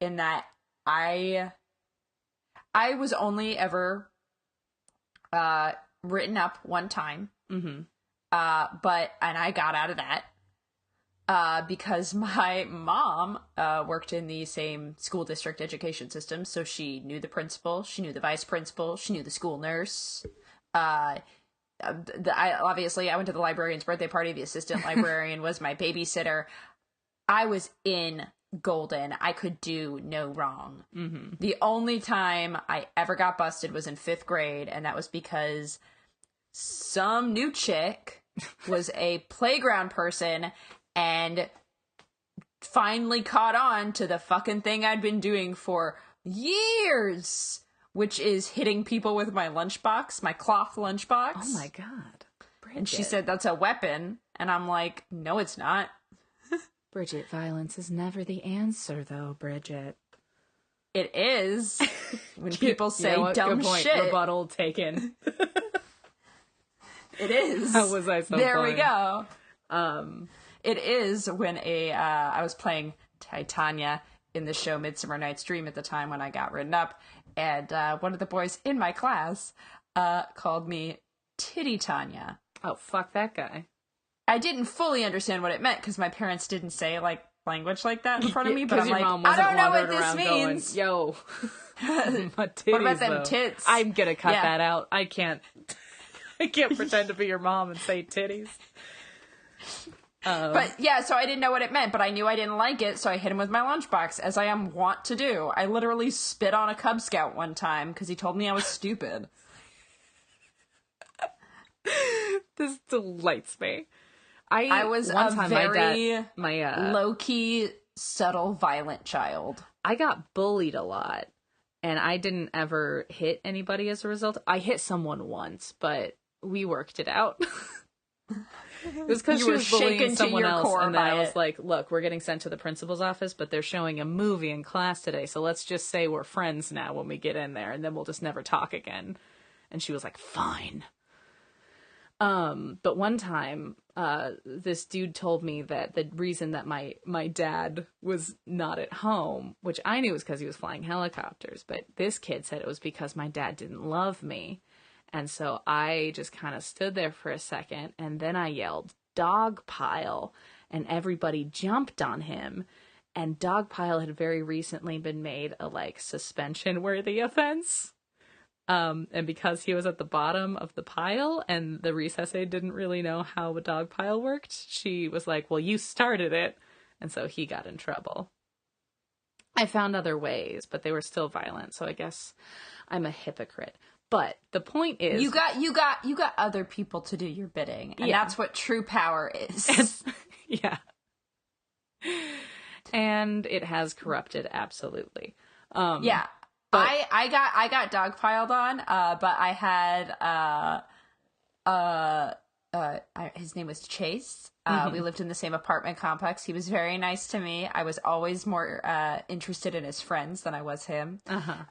in that I was only ever written up one time. Mm-hmm. And I got out of that. because my mom worked in the same school district education system, so she knew the principal, she knew the vice principal, she knew the school nurse. I went to the librarian's birthday party. The assistant librarian was my babysitter. I was in golden. I could do no wrong. Mm-hmm. The only time I ever got busted was in 5th grade, and that was because some new chick was a playground person and finally caught on to the fucking thing I'd been doing for years, which is hitting people with my lunchbox, my cloth lunchbox. Oh my God. Bridget. And she said, that's a weapon. And I'm like, no, it's not. Bridget, violence is never the answer, though, Bridget. It is. When people say dumb Good point. shit. Rebuttal taken. It is. How was I so There funny? we go. It is when I was playing Titania in the show Midsummer Night's Dream at the time when I got written up, and one of the boys in my class called me Titty Tanya. Oh, fuck that guy. I didn't fully understand what it meant because my parents didn't say language like that in front of me, but I'm your like, mom I wasn't don't know what wandering this around means. Going, yo, my titties, What about them though. tits? I'm gonna cut Yeah. that out. I can't pretend to be your mom and say titties. But yeah, so I didn't know what it meant, but I knew I didn't like it, so I hit him with my lunchbox, as I am wont to do. I literally spit on a Cub Scout one time because he told me I was stupid. This delights me. I was one a time, very my low-key, subtle, violent child. I got bullied a lot, and I didn't ever hit anybody as a result. I hit someone once, but we worked it out. It was because You she were was bullying shaken to someone your else, core and then I by was it. like, look, we're getting sent to the principal's office, but they're showing a movie in class today, so let's just say we're friends now when we get in there, and then we'll just never talk again. And she was like, fine. But one time, this dude told me that the reason that my dad was not at home, which I knew was because he was flying helicopters, but this kid said it was because my dad didn't love me. And so I just kind of stood there for a second, and then I yelled, dog pile, and everybody jumped on him. And dog pile had very recently been made a, suspension-worthy offense. And because he was at the bottom of the pile and the recess aide didn't really know how a dog pile worked, she was like, well, you started it. And so he got in trouble. I found other ways, but they were still violent. So I guess I'm a hypocrite. But the point is, You got other people to do your bidding, and that's what true power is. yeah. And it has corrupted, absolutely. Yeah. But I got dogpiled on, but I had his name was Chase. We lived in the same apartment complex. He was very nice to me. I was always more interested in his friends than I was him.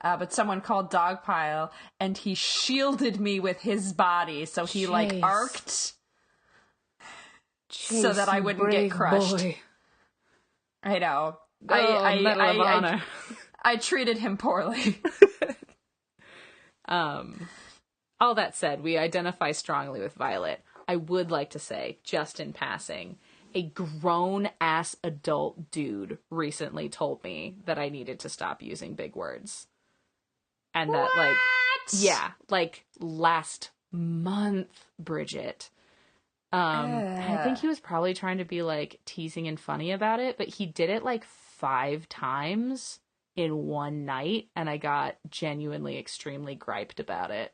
But someone called dogpile, and he shielded me with his body, so he Chase. arced Chase, so that I you wouldn't brave get crushed. boy. I know. Medal of Honor. I treated him poorly. All that said, we identify strongly with Violet. I would like to say, just in passing, a grown-ass adult dude recently told me that I needed to stop using big words. And that, last month, Bridget. I think he was probably trying to be, teasing and funny about it, but he did it, 5 times in one night, and I got genuinely extremely griped about it.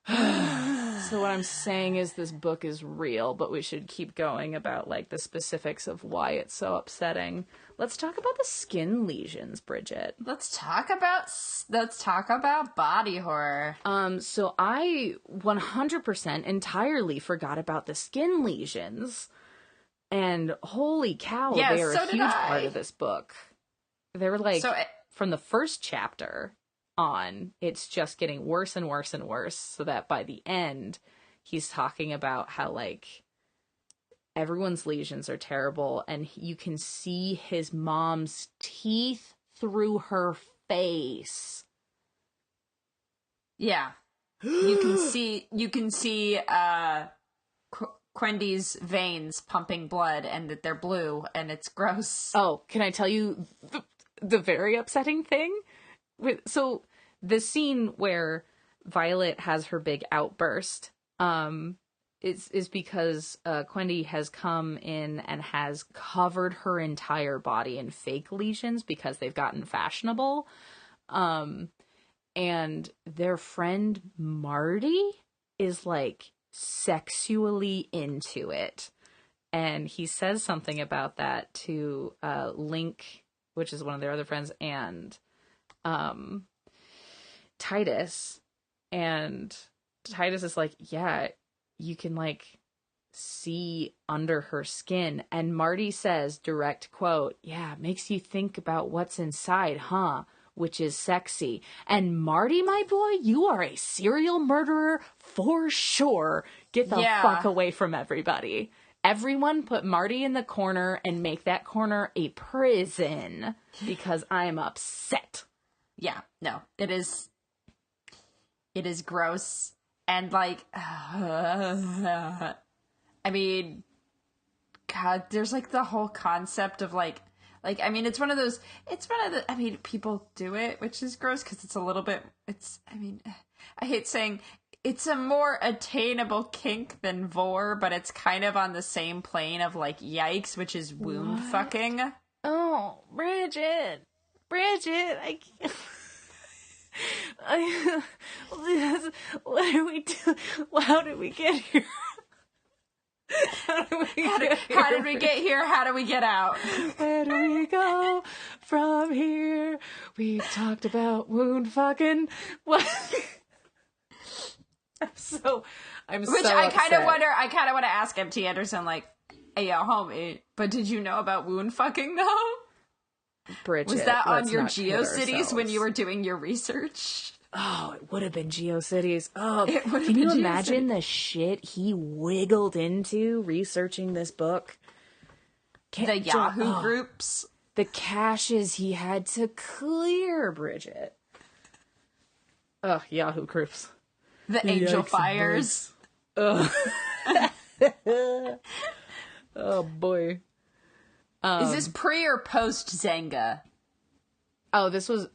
So what I'm saying is this book is real, but we should keep going about the specifics of why it's so upsetting. Let's talk about the skin lesions, Bridget. Let's talk about body horror. So I 100% entirely forgot about the skin lesions. And holy cow, Yeah, they are so a did huge I. part of this book. They were from the first chapter on, it's just getting worse and worse and worse, so that by the end, he's talking about how, everyone's lesions are terrible, and you can see his mom's teeth through her face. Yeah. You can see Quendy's veins pumping blood and that they're blue and it's gross. Oh, can I tell you the very upsetting thing? So the scene where Violet has her big outburst is because Quendy has come in and has covered her entire body in fake lesions because they've gotten fashionable. And their friend Marty is like sexually into it. And he says something about that to Link, which is one of their other friends, and Titus. And Titus is like, yeah, you can like see under her skin. And Marty says, direct quote, yeah, makes you think about what's inside, huh? Which is sexy. And Marty, my boy, you are a serial murderer for sure. Get the fuck away from everybody. Everyone put Marty in the corner and make that corner a prison because I'm upset. Yeah, no, it is gross. And like, I mean, God, there's like the whole concept of like, I mean, I mean, people do it, which is gross because it's a little bit, I hate saying it's a more attainable kink than vor, but it's kind of on the same plane of like, yikes, which is wound fucking. Oh, Bridget, I can't. What are we doing? How did we get here? How did we get here? How do we get out? Where do we go from here? We've talked about wound fucking. What? I'm so Which I kind of wonder. I kind of want to ask MT Anderson, like, hey, yo, homie, but did you know about wound fucking though? Bridget, was that on your GeoCities when you were doing your research? Oh, it would have been GeoCities. Oh, can you imagine the shit he wiggled into researching this book? The Yahoo groups? The caches he had to clear, Bridget. Oh, Yahoo groups. The Angel Fires. Oh. Oh, boy. Is this pre or post Zanga? Oh, this was...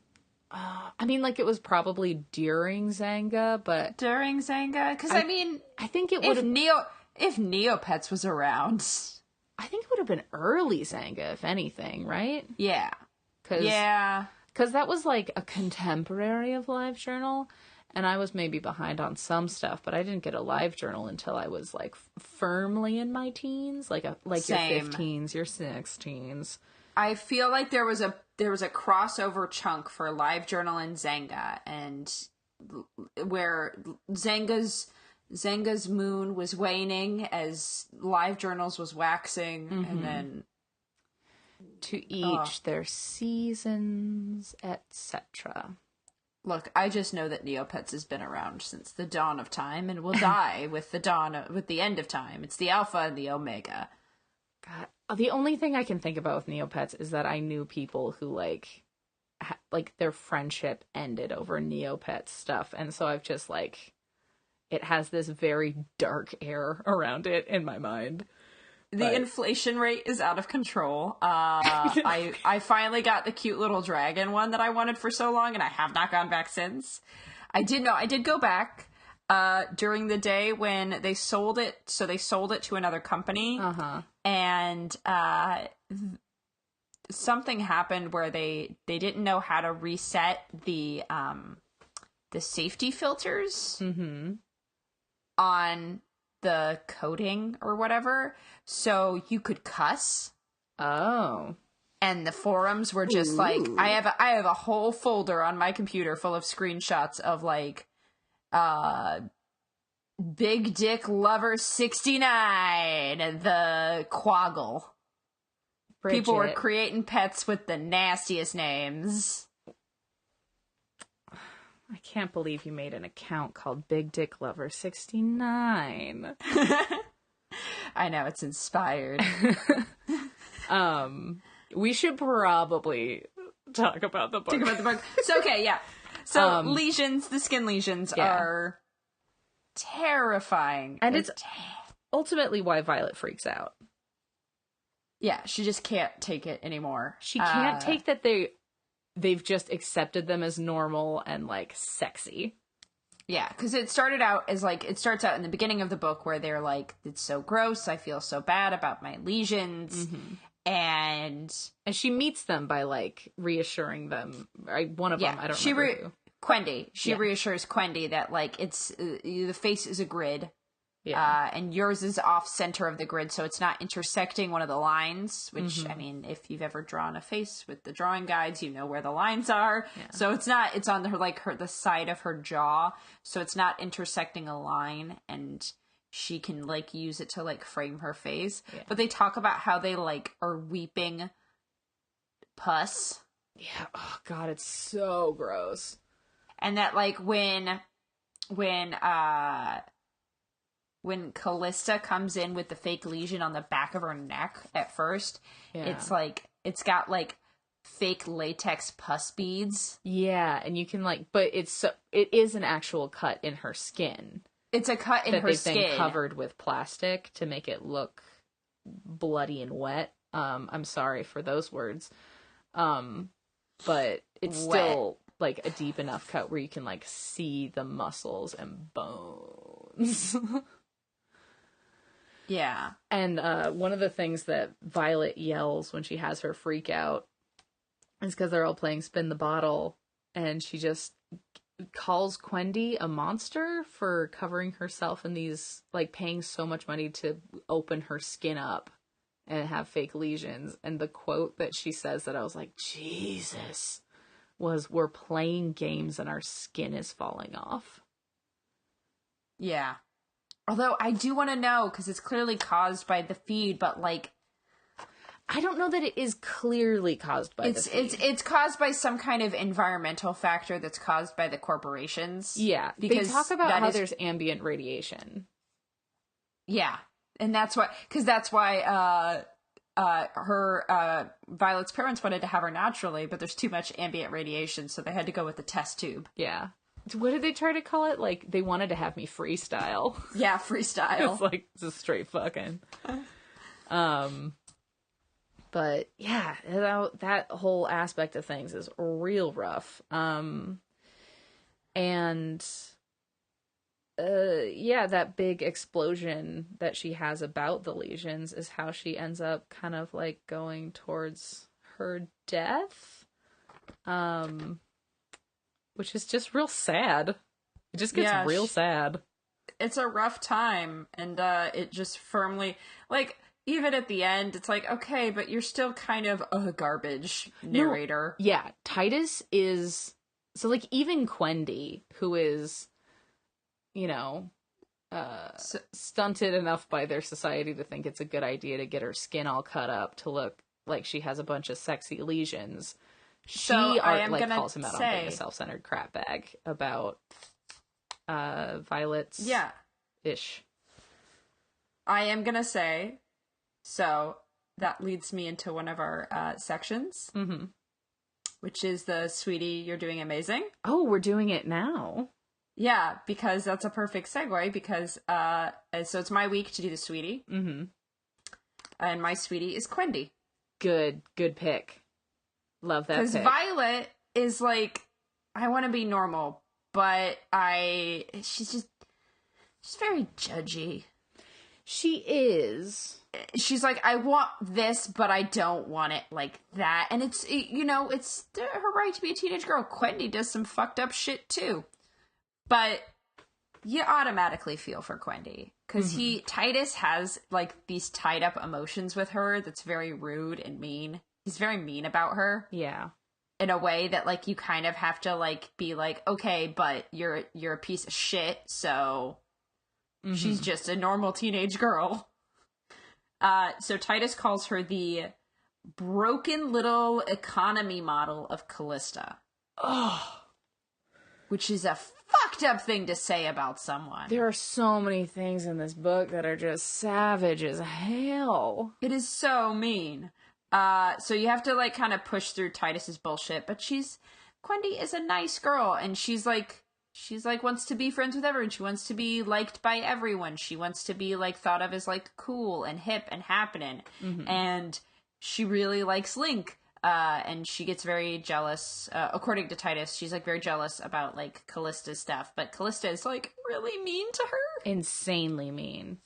I mean, like, it was probably during Zanga, but... During Zanga? Because, I mean... I think it would have... If Neopets was around... I think it would have been early Zanga, if anything, right? Yeah. Because that was, like, a contemporary of LiveJournal, and I was maybe behind on some stuff, but I didn't get a LiveJournal until I was, like, firmly in my teens. Like your 15s, your 16s. I feel like there was a crossover chunk for LiveJournal and Zanga, and where Zanga's moon was waning as LiveJournal's was waxing, and then to each their seasons, etc. Look, I just know that Neopets has been around since the dawn of time and will die with the end of time. It's the Alpha and the Omega. God. The only thing I can think about with Neopets is that I knew people who, like their friendship ended over Neopets stuff. And so I've just, like, it has this very dark air around it in my mind. The inflation rate is out of control. I finally got the cute little dragon one that I wanted for so long, and I have not gone back since. I did go back. During the day when they sold it, so they sold it to another company, and something happened where they didn't know how to reset the safety filters on the coating or whatever, so you could cuss. Oh. And the forums were just like, I have a whole folder on my computer full of screenshots of like Big Dick Lover 69, the Quaggle. Bridget. People were creating pets with the nastiest names. I can't believe you made an account called Big Dick Lover 69. I know, it's inspired. We should probably talk about the book. So, okay, yeah. So, lesions, the skin lesions are terrifying. And ultimately why Violet freaks out. Yeah, she just can't take it anymore. She can't take that they've just accepted them as normal and, like, sexy. Yeah, because it started out as, like, it starts out in the beginning of the book where they're like, it's so gross, I feel so bad about my lesions, and she meets them by, like, reassuring them. One of them, I don't remember who. Quendi. She reassures Quendi that, like, it's, the face is a grid, and yours is off center of the grid, so it's not intersecting one of the lines, which, I mean, if you've ever drawn a face with the drawing guides, you know where the lines are. Yeah. So it's on the side of her jaw, so it's not intersecting a line, and she can, like, use it to, like, frame her face. Yeah. But they talk about how they, like, are weeping pus. Yeah. Oh, God, it's so gross. And that, like, when Callista comes in with the fake lesion on the back of her neck at first, it's like, it's got, like, fake latex pus beads. Yeah, and you can, like, but it is an actual cut in her skin. It's a cut in her skin. That they've been covered with plastic to make it look bloody and wet. I'm sorry for those words. But it's still, like, a deep enough cut where you can, like, see the muscles and bones. Yeah. And one of the things that Violet yells when she has her freak out is because they're all playing Spin the Bottle, and she just calls Quendi a monster for covering herself in these, like, paying so much money to open her skin up and have fake lesions. And the quote that she says that I was like, Jesus, was, we're playing games and our skin is falling off. Yeah. Although I do want to know, because it's clearly caused by the feed, but, like, I don't know that it is clearly caused by the feed. It's caused by some kind of environmental factor that's caused by the corporations. Yeah, because they talk about how there's ambient radiation. Yeah, and that's why, her Violet's parents wanted to have her naturally, but there's too much ambient radiation, so they had to go with the test tube. Yeah. What did they try to call it? Like, they wanted to have me freestyle. Yeah, freestyle. It's like, just straight fucking. But yeah, that whole aspect of things is real rough. And that big explosion that she has about the lesions is how she ends up kind of, like, going towards her death. Which is just real sad. It just gets real sad. It's a rough time, and it just firmly, like, even at the end, it's like, okay, but you're still kind of a garbage narrator. No, yeah, Titus is, so, like, even Quendi, who is, you know, stunted enough by their society to think it's a good idea to get her skin all cut up to look like she has a bunch of sexy lesions. She calls him out on being a self-centered crap bag about Violet's ish. I am gonna say, so that leads me into one of our sections, which is the Sweetie, You're Doing Amazing. Oh, we're doing it now. Yeah, because that's a perfect segue, because so it's my week to do the Sweetie. And my Sweetie is Quendi. Good pick. Love that pick. Because Violet is like, I want to be normal, but she's very judgy. She is. She's like, I want this, but I don't want it like that. And it's her right to be a teenage girl. Quendi does some fucked up shit too. But you automatically feel for Quendi. Because Titus has, like, these tied up emotions with her that's very rude and mean. He's very mean about her. Yeah. In a way that, like, you kind of have to, like, be like, okay, but you're a piece of shit, so she's just a normal teenage girl. So Titus calls her the broken little economy model of Callista. Oh. Which is a fucked up thing to say about someone. There are so many things in this book that are just savage as hell. It is so mean. So you have to, like, kind of push through Titus's bullshit, but Quendi is a nice girl, and she's, like, she's like wants to be friends with everyone. She wants to be liked by everyone. She wants to be like thought of as like cool and hip and happening. And she really likes Link. And she gets very jealous. According to Titus, she's like very jealous about like Callista's stuff, but Callista is like really mean to her. Insanely mean.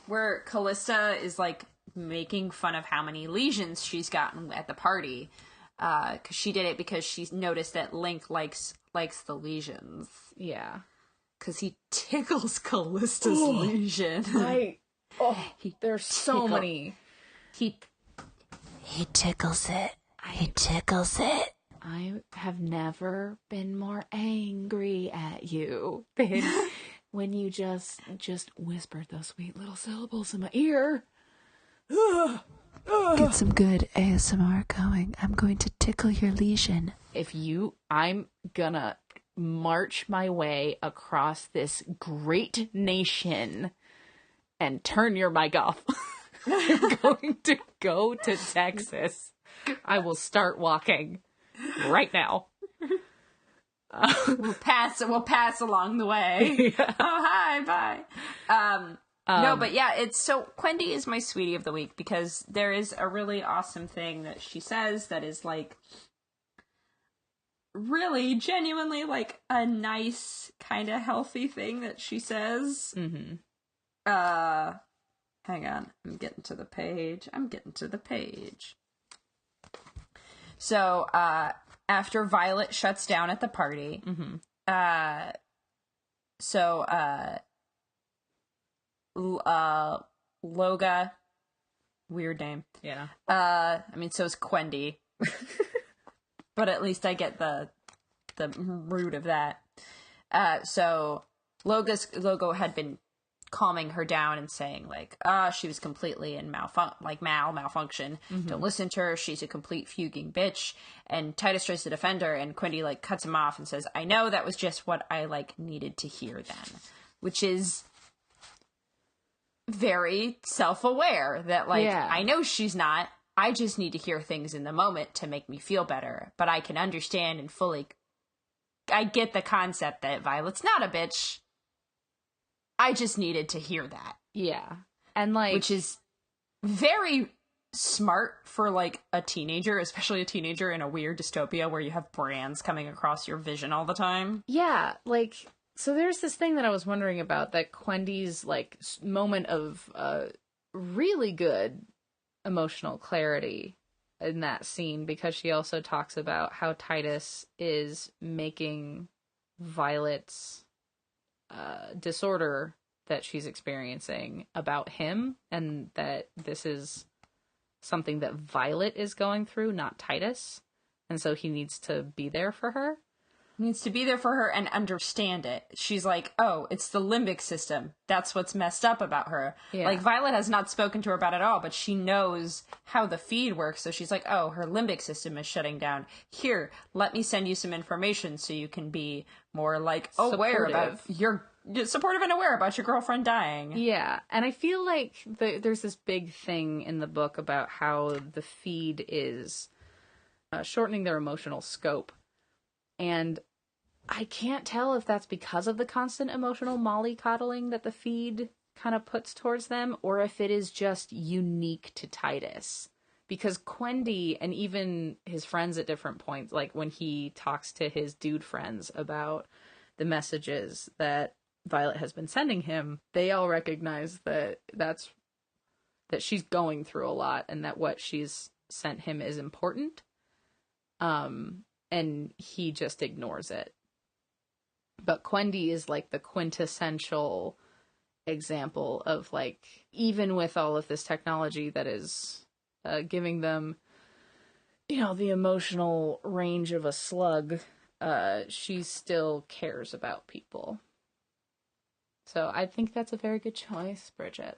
Where Callista is like making fun of how many lesions she's gotten at the party. Because she did it because she noticed that Link likes the lesions. Yeah. Because he tickles Callista's lesion. There's so many. He tickles it. He tickles it. I have never been more angry at you than when you just whispered those sweet little syllables in my ear. Get some good ASMR going. I'm going to tickle your lesion. I'm gonna march my way across this great nation and turn your mic off. I'm going to go to Texas. I will start walking right now. We'll pass along the way. Yeah. Oh, hi, bye. No, but yeah, it's so Quendi is my sweetie of the week because there is a really awesome thing that she says that is like really genuinely like a nice kind of healthy thing that she says. Hang on, I'm getting to the page. So, after Violet shuts down at the party, Loga, weird name. Yeah. I mean, so is Quendi. But at least I get the root of that. So Logo had been calming her down and saying like, she was completely in malfunction. Don't listen to her. She's a complete fuging bitch. And Titus tries to defend her, and Quendi like cuts him off and says, I know that was just what I like needed to hear then, which is very self-aware that like, I know she's not, I just need to hear things in the moment to make me feel better, but I can understand and fully, I get the concept that Violet's not a bitch. I just needed to hear that. Yeah. And like, which is very smart for like a teenager, especially a teenager in a weird dystopia where you have brands coming across your vision all the time. Yeah. Like, so there's this thing that I was wondering about, that Quendi's like moment of really good emotional clarity in that scene, because she also talks about how Titus is making Violet's disorder that she's experiencing about him, and that this is something that Violet is going through, not Titus, and so he needs to be there for her. Needs to be there for her and understand it. She's like, oh, it's the limbic system. That's what's messed up about her. Yeah. Like, Violet has not spoken to her about it at all, but she knows how the feed works. So she's like, oh, her limbic system is shutting down. Here, let me send you some information so you can be more, like, aware about your supportive and aware about your girlfriend dying. Yeah, and I feel like there's this big thing in the book about how the feed is shortening their emotional scope. And I can't tell if that's because of the constant emotional mollycoddling that the feed kind of puts towards them, or if it is just unique to Titus. Because Quendi, and even his friends at different points, like when he talks to his dude friends about the messages that Violet has been sending him, they all recognize that she's going through a lot, and that what she's sent him is important. And he just ignores it. But Quendi is like the quintessential example of like, even with all of this technology that is giving them, you know, the emotional range of a slug, she still cares about people. So I think that's a very good choice, Bridget.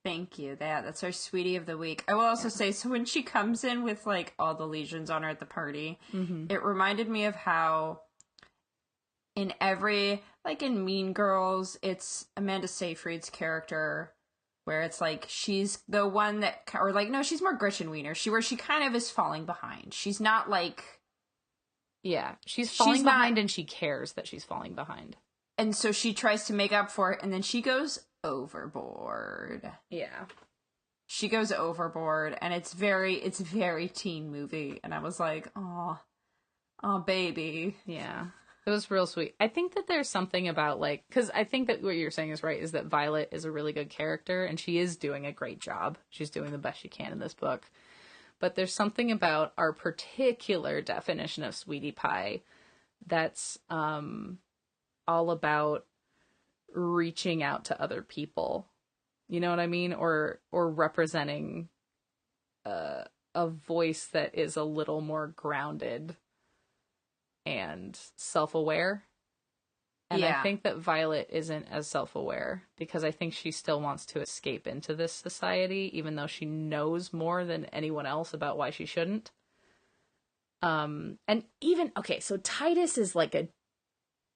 Thank you. That's our sweetie of the week. I will also say, so when she comes in with like all the lesions on her at the party, it reminded me of how in every, like in Mean Girls, it's Amanda Seyfried's character where it's like she's the one that, or like, no, she's more Gretchen Wiener, where she kind of is falling behind. She's not like Yeah. She's falling behind and she cares that she's falling behind. And so she tries to make up for it, and then she goes overboard. Yeah. She goes overboard, and it's very teen movie. And I was like, oh, baby. Yeah. It was real sweet. I think that there's something about, like, because I think that what you're saying is right, is that Violet is a really good character, and she is doing a great job. She's doing the best she can in this book. But there's something about our particular definition of Sweetie Pie that's all about reaching out to other people. You know what I mean? Or representing a voice that is a little more grounded and self-aware. And I think that Violet isn't as self-aware, because I think she still wants to escape into this society, even though she knows more than anyone else about why she shouldn't. And even, okay, so Titus is like a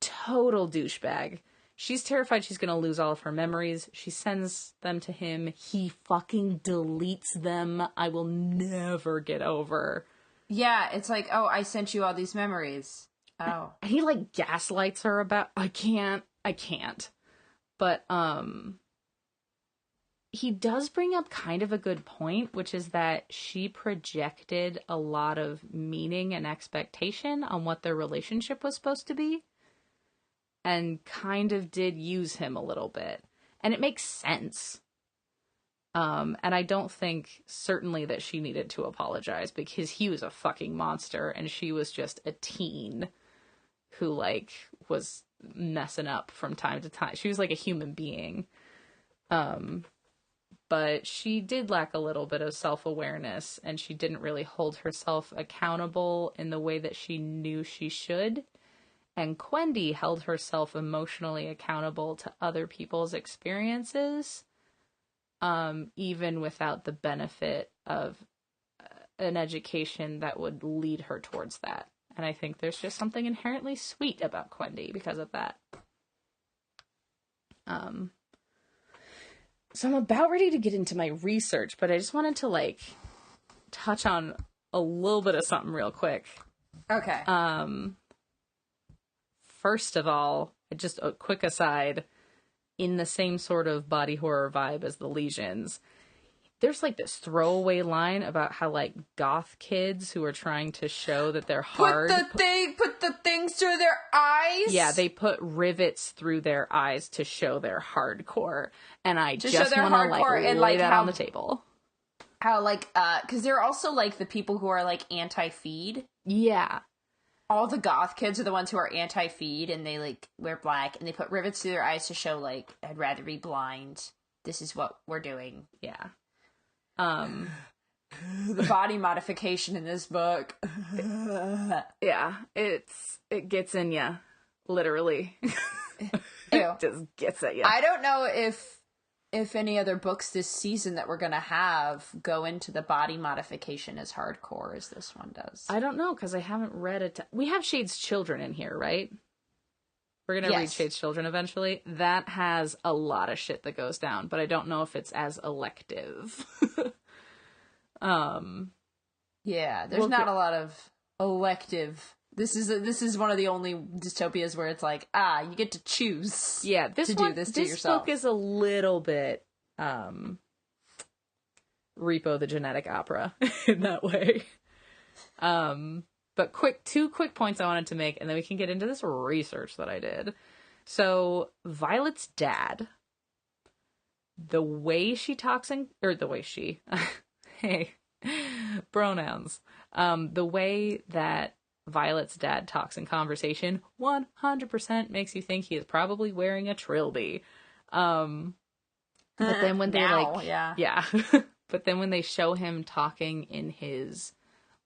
total douchebag. She's terrified she's going to lose all of her memories. She sends them to him. He fucking deletes them. I will never get over. Yeah, it's like, oh, I sent you all these memories. Oh. And he, like, gaslights her about, I can't. But, he does bring up kind of a good point, which is that she projected a lot of meaning and expectation on what their relationship was supposed to be, and kind of did use him a little bit. And it makes sense. And I don't think, certainly, that she needed to apologize, because he was a fucking monster, and she was just a teen who, like, was messing up from time to time. She was like a human being. But she did lack a little bit of self-awareness, and she didn't really hold herself accountable in the way that she knew she should. And Quendi held herself emotionally accountable to other people's experiences, even without the benefit of an education that would lead her towards that. And I think there's just something inherently sweet about Quendi because of that. So I'm about ready to get into my research, but I just wanted to, like, touch on a little bit of something real quick. Okay. First of all, just a quick aside, in the same sort of body horror vibe as the Legions, there's, like, this throwaway line about how, like, goth kids who are trying to show that they're hard... Put the things through their eyes? Yeah, they put rivets through their eyes to show they're hardcore. And I just want to, like, lay that on the table. How, like, because they're also, like, the people who are, like, anti-feed. Yeah. All the goth kids are the ones who are anti-feed, and they, like, wear black, and they put rivets through their eyes to show, like, I'd rather be blind. This is what we're doing. Yeah. The body modification in this book. Yeah, it gets in ya, literally. It just gets at ya. I don't know if any other books this season that we're gonna have go into the body modification as hardcore as this one does. I don't know, because I haven't read it. We have Shade's Children in here, right? We're gonna read Shade's Children eventually. That has a lot of shit that goes down, but I don't know if it's as elective. Yeah, there's not a lot of elective. This is one of the only dystopias where it's like, you get to choose. Yeah, do this to yourself. Book is a little bit Repo the Genetic Opera in that way. But two quick points I wanted to make, and then we can get into this research that I did. So, Violet's dad, the way she talks hey, pronouns. The way that Violet's dad talks in conversation 100% makes you think he is probably wearing a trilby. But then when they yeah. But then when they show him talking in his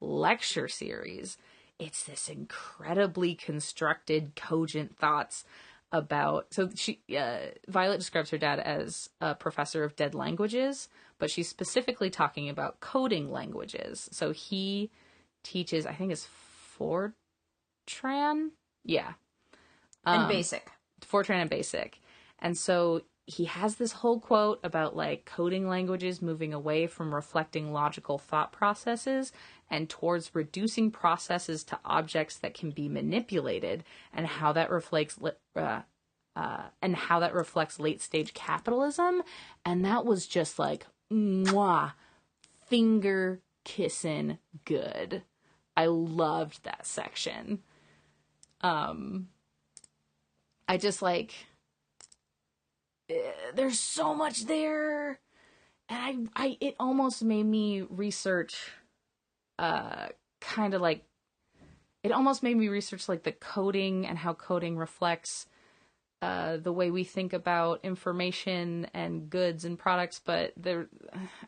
lecture series, it's this incredibly constructed, cogent thoughts about... So Violet describes her dad as a professor of dead languages, but she's specifically talking about coding languages. So he teaches, I think it's Fortran? Yeah. And Basic. Fortran and Basic. And so he has this whole quote about like coding languages moving away from reflecting logical thought processes and towards reducing processes to objects that can be manipulated, and how that reflects late stage capitalism. And that was just like mwah, finger kissing good. I loved that section. I just like, there's so much there, and it almost made me research like the coding and how coding reflects the way we think about information and goods and products. But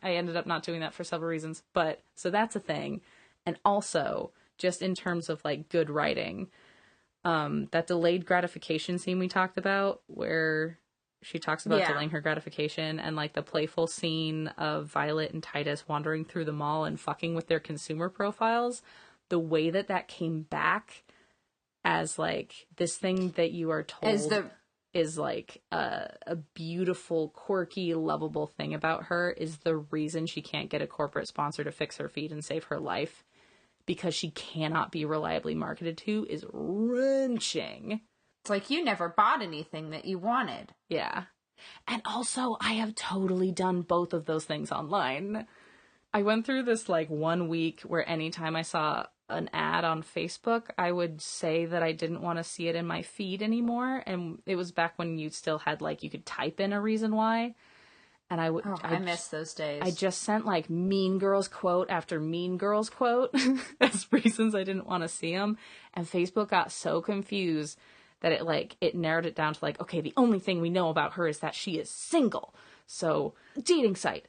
I ended up not doing that for several reasons, but so that's a thing. And also just in terms of like good writing, that delayed gratification scene we talked about, where she talks about delaying her gratification, and like the playful scene of Violet and Titus wandering through the mall and fucking with their consumer profiles, the way that came back as like this thing that you are told is like a beautiful, quirky, lovable thing about her is the reason she can't get a corporate sponsor to fix her feet and save her life, because she cannot be reliably marketed to, is wrenching. It's like, you never bought anything that you wanted. Yeah. And also, I have totally done both of those things online. I went through this like 1 week where anytime I saw an ad on Facebook, I would say that I didn't want to see it in my feed anymore. And it was back when you still had like, you could type in a reason why. And I miss those days. I just sent like Mean Girls quote after Mean Girls quote as reasons I didn't want to see them. And Facebook got so confused that it narrowed it down to like, okay, the only thing we know about her is that she is single. So dating site.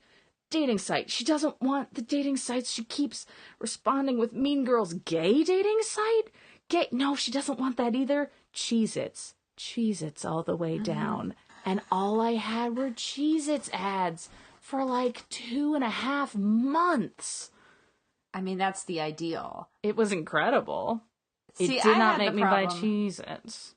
She doesn't want the dating sites. She keeps responding with Mean Girls gay dating site. Gay. No, she doesn't want that either. Cheez-Its all the way down. And all I had were Cheez-Its ads for like 2.5 months. I mean, that's the ideal. It was incredible. See, it did not make me buy Cheez-Its.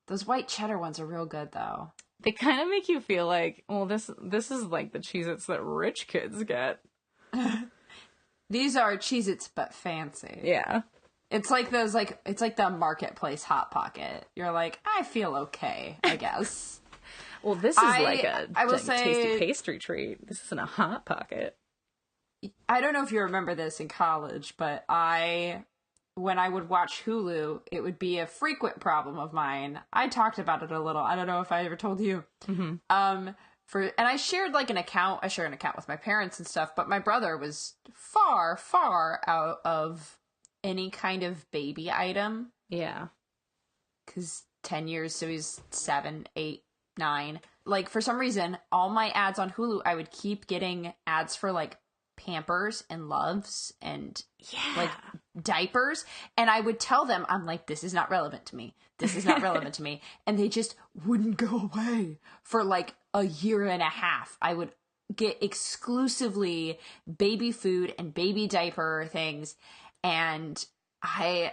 Those white cheddar ones are real good, though. They kind of make you feel like, well, this is like the Cheez-Its that rich kids get. These are Cheez-Its, but fancy. Yeah. It's like those, like, it's like the Marketplace Hot Pocket. You're like, I feel okay, I guess. Well, this is I will say, tasty pastry treat. This isn't a Hot Pocket. I don't know if you remember this in college, but when I would watch Hulu, it would be a frequent problem of mine. I talked about it a little. I don't know if I ever told you. Mm-hmm. And I shared like an account. I share an account with my parents and stuff, but my brother was far, far out of any kind of baby item. Yeah. Because 10 years, so he's 7, 8, 9. Like, for some reason, all my ads on Hulu, I would keep getting ads for like Pampers and Loves and like diapers, and I would tell them, I'm like, this is not relevant to me, and they just wouldn't go away for like a year and a half. I would get exclusively baby food and baby diaper things, and and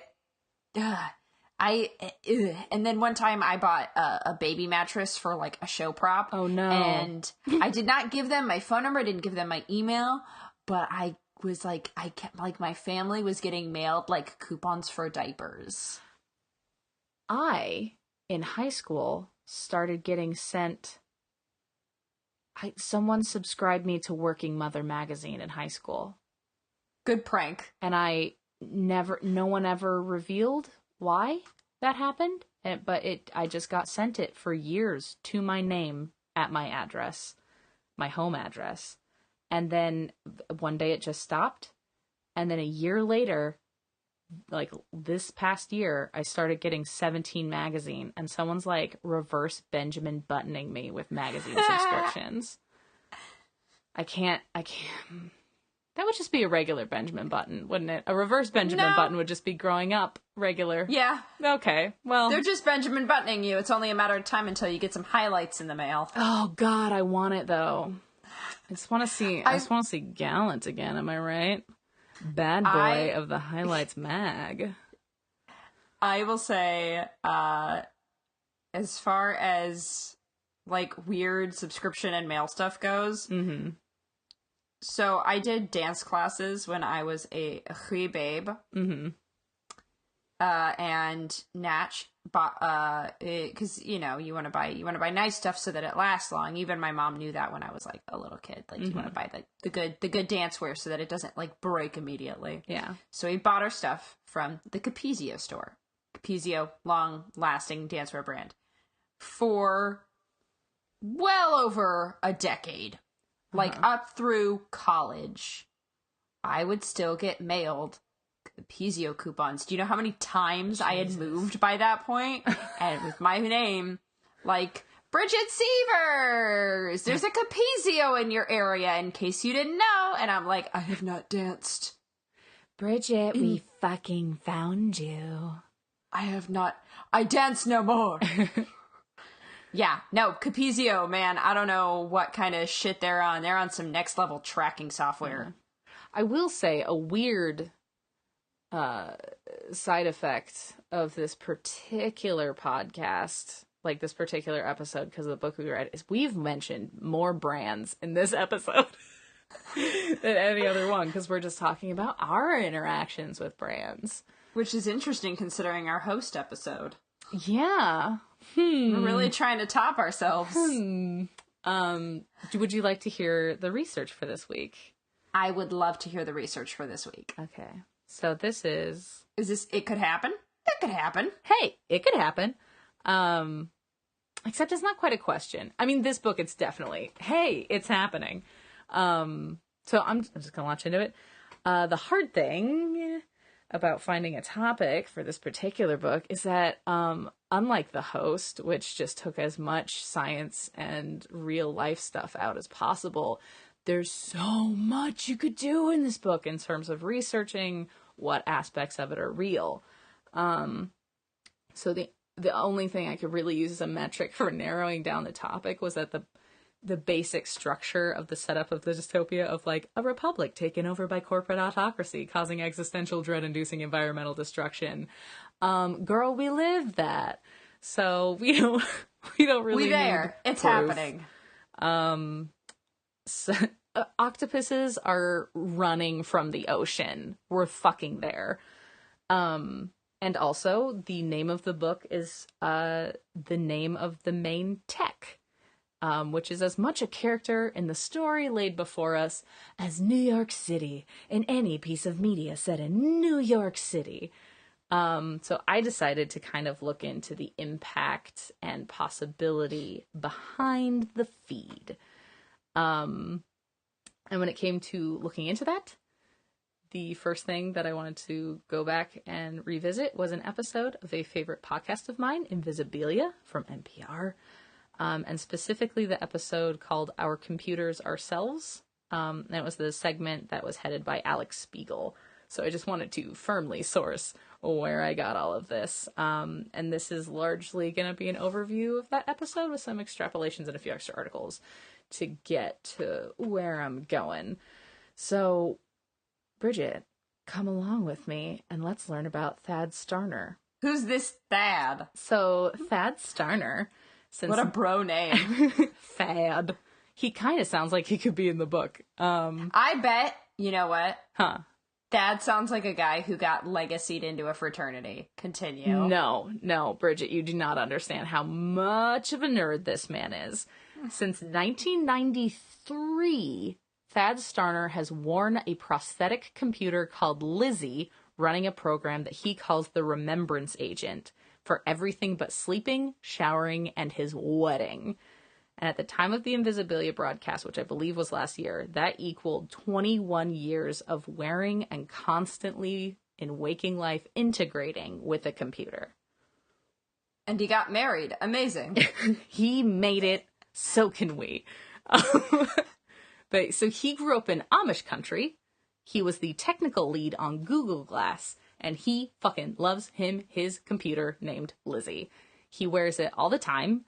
then one time I bought a baby mattress for like a show prop. Oh no. And I did not give them my phone number, I didn't give them my email, but I was like, I kept like, my family was getting mailed like coupons for diapers. I, in high school, started getting sent. Someone subscribed me to Working Mother magazine in high school. Good prank. And no one ever revealed why that happened. I just got sent it for years to my name at my address, my home address. And then one day it just stopped. And then a year later, like this past year, I started getting 17 magazine, and someone's like reverse Benjamin buttoning me with magazine subscriptions. I can't. That would just be a regular Benjamin button, wouldn't it? A reverse Benjamin button would just be growing up regular. Yeah. Okay, well. They're just Benjamin buttoning you. It's only a matter of time until you get some highlights in the mail. Oh God, I want it though. I just want to see Gallant again, am I right? Bad boy of the Highlights mag. I will say, as far as like, weird subscription and mail stuff goes. Mm-hmm. So I did dance classes when I was a wee babe. Mm-hmm. And Natch bought, because, you know, you want to buy nice stuff so that it lasts long. Even my mom knew that when I was, like, a little kid. Like, you want to buy the good dancewear so that it doesn't, like, break immediately. Yeah. So we bought our stuff from the Capezio store. Capezio, long-lasting dancewear brand. For well over a decade. Like, up through college, I would still get mailed Capezio coupons. Do you know how many times I had moved by that point? And with my name, like, Bridget Sievers, there's a Capezio in your area, in case you didn't know. And I'm like, I have not danced. Bridget, we fucking found you. I have not. I dance no more. Yeah, no, Capezio, man, I don't know what kind of shit they're on. They're on some next level tracking software. Yeah. I will say a weird side effect of this particular podcast, like this particular episode, because of the book we read, is we've mentioned more brands in this episode than any other one, because we're just talking about our interactions with brands. Which is interesting considering our host episode. Yeah. We're really trying to top ourselves. Would you like to hear the research for this week? I would love to hear the research for this week. Okay. So this is... Is this It Could Happen? It could happen. Hey, it could happen. Except it's not quite a question. I mean, this book, it's definitely, hey, it's happening. So I'm just going to launch into it. The hard thing about finding a topic for this particular book is that, unlike the host, which just took as much science and real life stuff out as possible, there's so much you could do in this book in terms of researching what aspects of it are real. So the only thing I could really use as a metric for narrowing down the topic was that the basic structure of the setup of the dystopia of, like, a republic taken over by corporate autocracy, causing existential dread-inducing environmental destruction. Girl, we live that. So we don't really We there. need It's proof. happening. So, octopuses are running from the ocean. We're fucking there. And also, the name of the book is the name of the main tech, which is as much a character in the story laid before us as New York City in any piece of media set in New York City. So I decided to kind of look into the impact and possibility behind the feed. And when it came to looking into that, the first thing that I wanted to go back and revisit was an episode of a favorite podcast of mine, Invisibilia, from NPR. And specifically the episode called Our Computers Ourselves. And it was the segment that was headed by Alex Spiegel. So I just wanted to firmly source where I got all of this. And this is largely going to be an overview of that episode with some extrapolations and a few extra articles to get to where I'm going. So, Bridget, come along with me and let's learn about Thad Starner. Who's this Thad? So, Thad Starner... What a bro name. Thad. He kind of sounds like he could be in the book. I bet, you know what? Huh. Thad sounds like a guy who got legacied into a fraternity. Continue. No, Bridget, you do not understand how much of a nerd this man is. Since 1993, Thad Starner has worn a prosthetic computer called Lizzie, running a program that he calls the Remembrance Agent, for everything but sleeping, showering, and his wedding. And at the time of the Invisibilia broadcast, which I believe was last year, that equaled 21 years of wearing and constantly, in waking life, integrating with a computer. And he got married. Amazing. He made it. So can we. But so he grew up in Amish country. He was the technical lead on Google Glass. And he fucking loves his computer named Lizzie. He wears it all the time.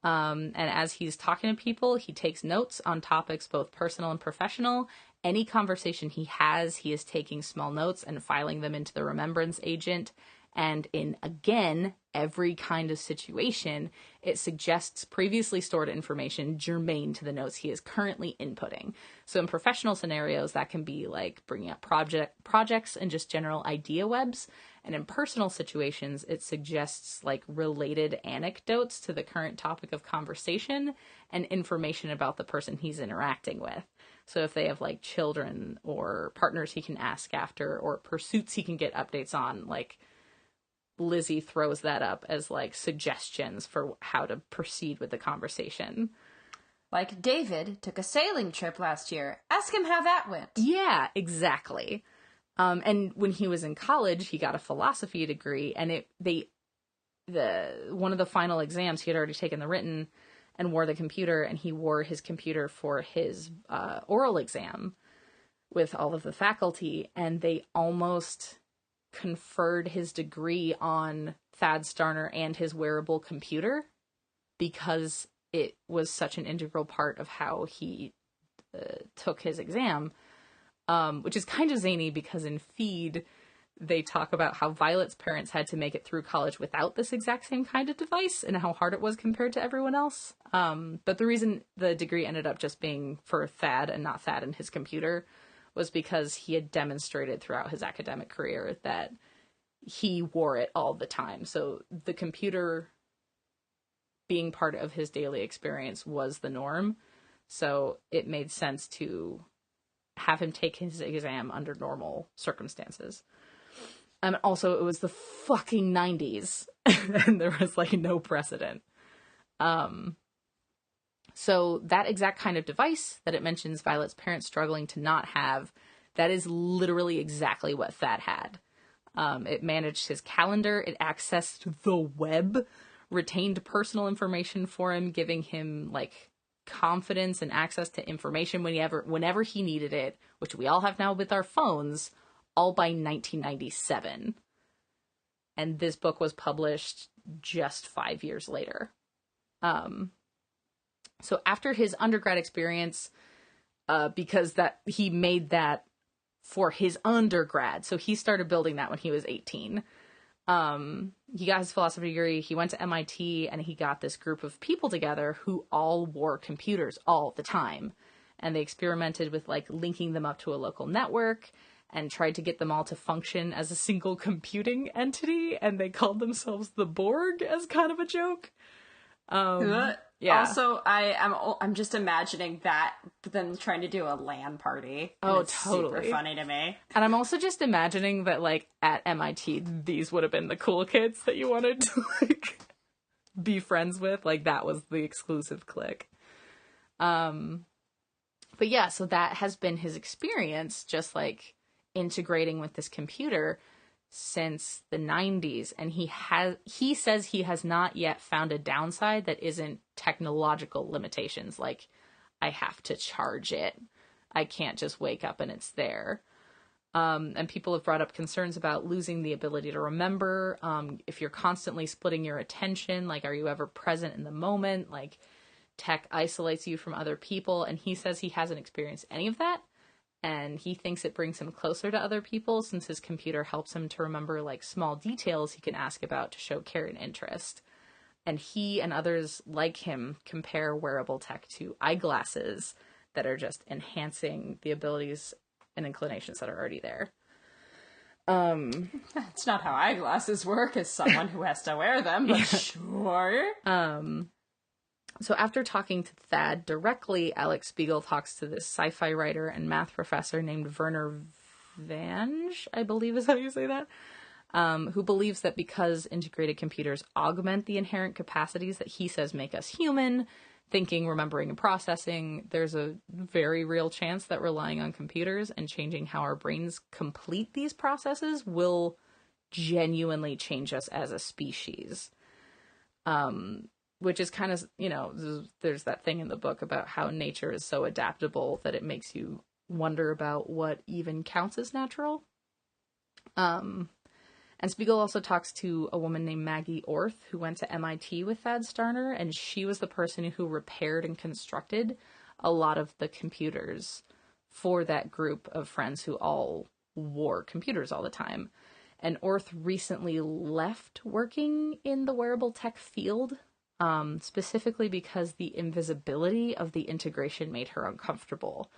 And as he's talking to people, he takes notes on topics both personal and professional. Any conversation he has, he is taking small notes and filing them into the Remembrance Agent. And in, again, every kind of situation, it suggests previously stored information germane to the notes he is currently inputting. So in professional scenarios, that can be like bringing up projects and just general idea webs. And in personal situations, it suggests like related anecdotes to the current topic of conversation and information about the person he's interacting with. So if they have like children or partners he can ask after, or pursuits he can get updates on, like Lizzie throws that up as like suggestions for how to proceed with the conversation. Like, David took a sailing trip last year. Ask him how that went. Yeah, exactly. And when he was in college, he got a philosophy degree, and one of the final exams, he had already taken the written and wore the computer, and he wore his computer for his oral exam with all of the faculty, and they almost conferred his degree on Thad Starner and his wearable computer because it was such an integral part of how he took his exam, which is kind of zany because in Feed, they talk about how Violet's parents had to make it through college without this exact same kind of device and how hard it was compared to everyone else. But the reason the degree ended up just being for Thad and not Thad and his computer was because he had demonstrated throughout his academic career that he wore it all the time. So the computer being part of his daily experience was the norm. So it made sense to have him take his exam under normal circumstances. Also, it was the fucking 90s, and there was, like, no precedent. So that exact kind of device that it mentions Violet's parents struggling to not have, that is literally exactly what Thad had. It managed his calendar, it accessed the web, retained personal information for him, giving him, like, confidence and access to information whenever he needed it, which we all have now with our phones, all by 1997. And this book was published just 5 years later. So after his undergrad experience, because he made that for his undergrad, so he started building that when he was 18. He got his philosophy degree, he went to MIT, and he got this group of people together who all wore computers all the time. And they experimented with, like, linking them up to a local network and tried to get them all to function as a single computing entity, and they called themselves the Borg as kind of a joke. Yeah. Also, I'm just imagining that, but then trying to do a LAN party. Oh, it's totally. Super funny to me. And I'm also just imagining that, like, at MIT, these would have been the cool kids that you wanted to, like, be friends with. Like, that was the exclusive clique. But yeah, so that has been his experience, just, like, integrating with this computer since the 90s, and he says he has not yet found a downside that isn't technological limitations, like I have to charge it, I can't just wake up and it's there. And people have brought up concerns about losing the ability to remember, if you're constantly splitting your attention, like are you ever present in the moment, like tech isolates you from other people, and he says he hasn't experienced any of that. And he thinks it brings him closer to other people since his computer helps him to remember, like, small details he can ask about to show care and interest. And he and others like him compare wearable tech to eyeglasses that are just enhancing the abilities and inclinations that are already there. That's not how eyeglasses work as someone who has to wear them, but sure. So after talking to Thad directly, Alex Spiegel talks to this sci-fi writer and math professor named Werner Vange, I believe is how you say that, who believes that because integrated computers augment the inherent capacities that he says make us human, thinking, remembering, and processing, there's a very real chance that relying on computers and changing how our brains complete these processes will genuinely change us as a species. Which is kind of, you know, there's that thing in the book about how nature is so adaptable that it makes you wonder about what even counts as natural. And Spiegel also talks to a woman named Maggie Orth, who went to MIT with Thad Starner, and she was the person who repaired and constructed a lot of the computers for that group of friends who all wore computers all the time. And Orth recently left working in the wearable tech field, specifically because the invisibility of the integration made her uncomfortable.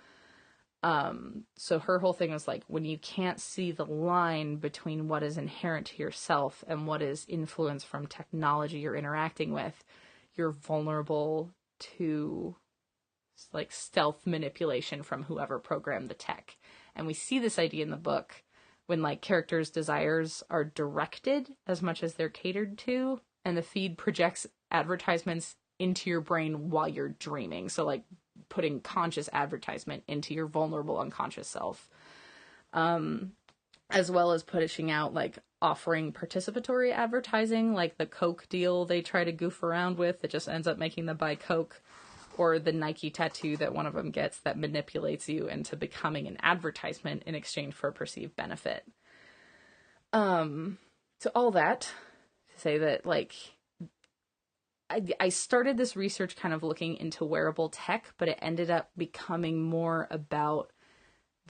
So her whole thing was like, when you can't see the line between what is inherent to yourself and what is influence from technology you're interacting with, you're vulnerable to like stealth manipulation from whoever programmed the tech. And we see this idea in the book when like characters' desires are directed as much as they're catered to, and the feed projects advertisements into your brain while you're dreaming. So like putting conscious advertisement into your vulnerable unconscious self, as well as pushing out like offering participatory advertising, like the Coke deal they try to goof around with that just ends up making them buy Coke, or the Nike tattoo that one of them gets that manipulates you into becoming an advertisement in exchange for a perceived benefit. So all that to say that, like, I started this research kind of looking into wearable tech, but it ended up becoming more about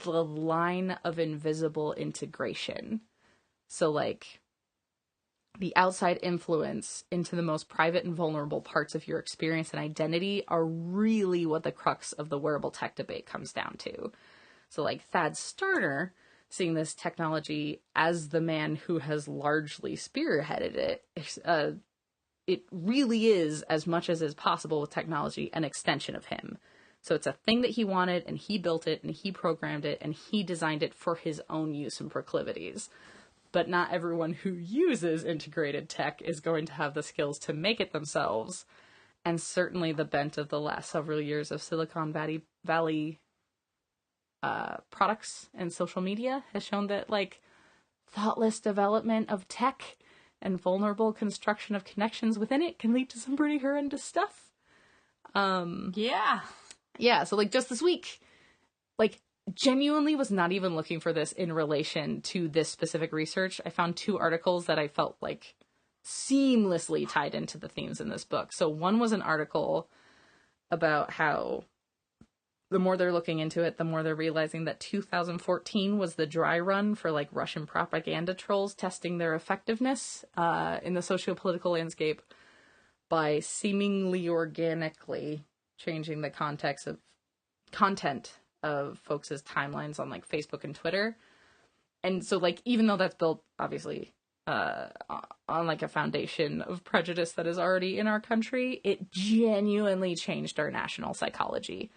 the line of invisible integration. So, like, the outside influence into the most private and vulnerable parts of your experience and identity are really what the crux of the wearable tech debate comes down to. So, like, Thad Starner, seeing this technology as the man who has largely spearheaded it, it really is, as much as is possible with technology, an extension of him. So it's a thing that he wanted, and he built it, and he programmed it, and he designed it for his own use and proclivities. But not everyone who uses integrated tech is going to have the skills to make it themselves. And certainly the bent of the last several years of Silicon Valley products and social media has shown that, like, thoughtless development of tech and vulnerable construction of connections within it can lead to some pretty horrendous stuff. Yeah, so, like, just this week, like, genuinely was not even looking for this in relation to this specific research. I found 2 articles that I felt, like, seamlessly tied into the themes in this book. So one was an article about how the more they're looking into it, the more they're realizing that 2014 was the dry run for, like, Russian propaganda trolls testing their effectiveness in the socio-political landscape by seemingly organically changing the content of folks' timelines on, like, Facebook and Twitter. And so, like, even though that's built, obviously, on, like, a foundation of prejudice that is already in our country, it genuinely changed our national psychology.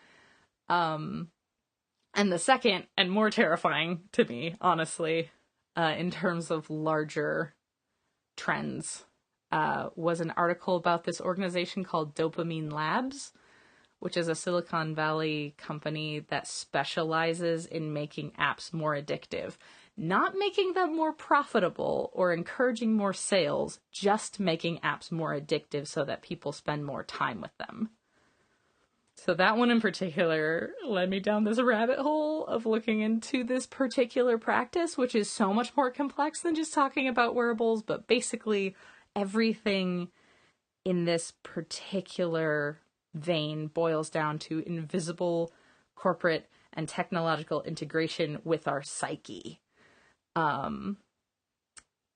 And the second, and more terrifying to me, honestly, in terms of larger trends, was an article about this organization called Dopamine Labs, which is a Silicon Valley company that specializes in making apps more addictive. Not making them more profitable or encouraging more sales, just making apps more addictive so that people spend more time with them. So that one in particular led me down this rabbit hole of looking into this particular practice, which is so much more complex than just talking about wearables, but basically everything in this particular vein boils down to invisible corporate and technological integration with our psyche.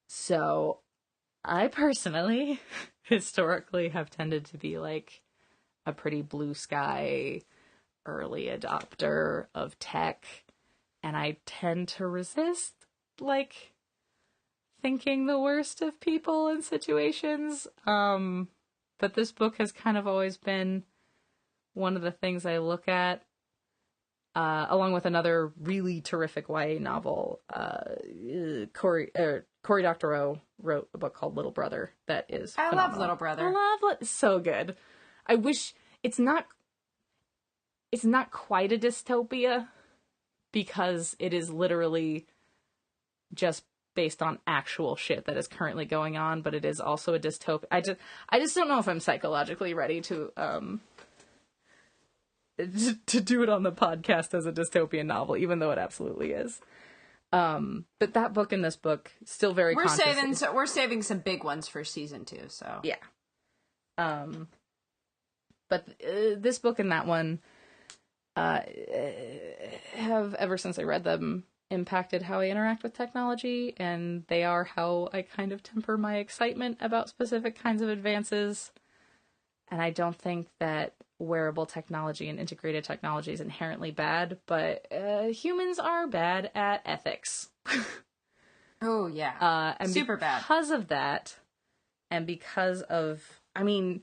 So I personally historically have tended to be, like, a pretty blue sky early adopter of tech, and I tend to resist, like, thinking the worst of people in situations. But this book has kind of always been one of the things I look at, along with another really terrific YA novel. Cory Doctorow wrote a book called Little Brother that is phenomenal. I love Little Brother. It's so good. I wish it's not quite a dystopia, because it is literally just based on actual shit that is currently going on, but it is also a dystopia. I just don't know if I'm psychologically ready to do it on the podcast as a dystopian novel, even though it absolutely is. But that book and this book still very consciously. We're saving some big ones for season 2. So yeah. But this book and that one have, ever since I read them, impacted how I interact with technology, and they are how I kind of temper my excitement about specific kinds of advances. And I don't think that wearable technology and integrated technology is inherently bad, but humans are bad at ethics. Oh, yeah. And super bad. Because of that, and because of, I mean,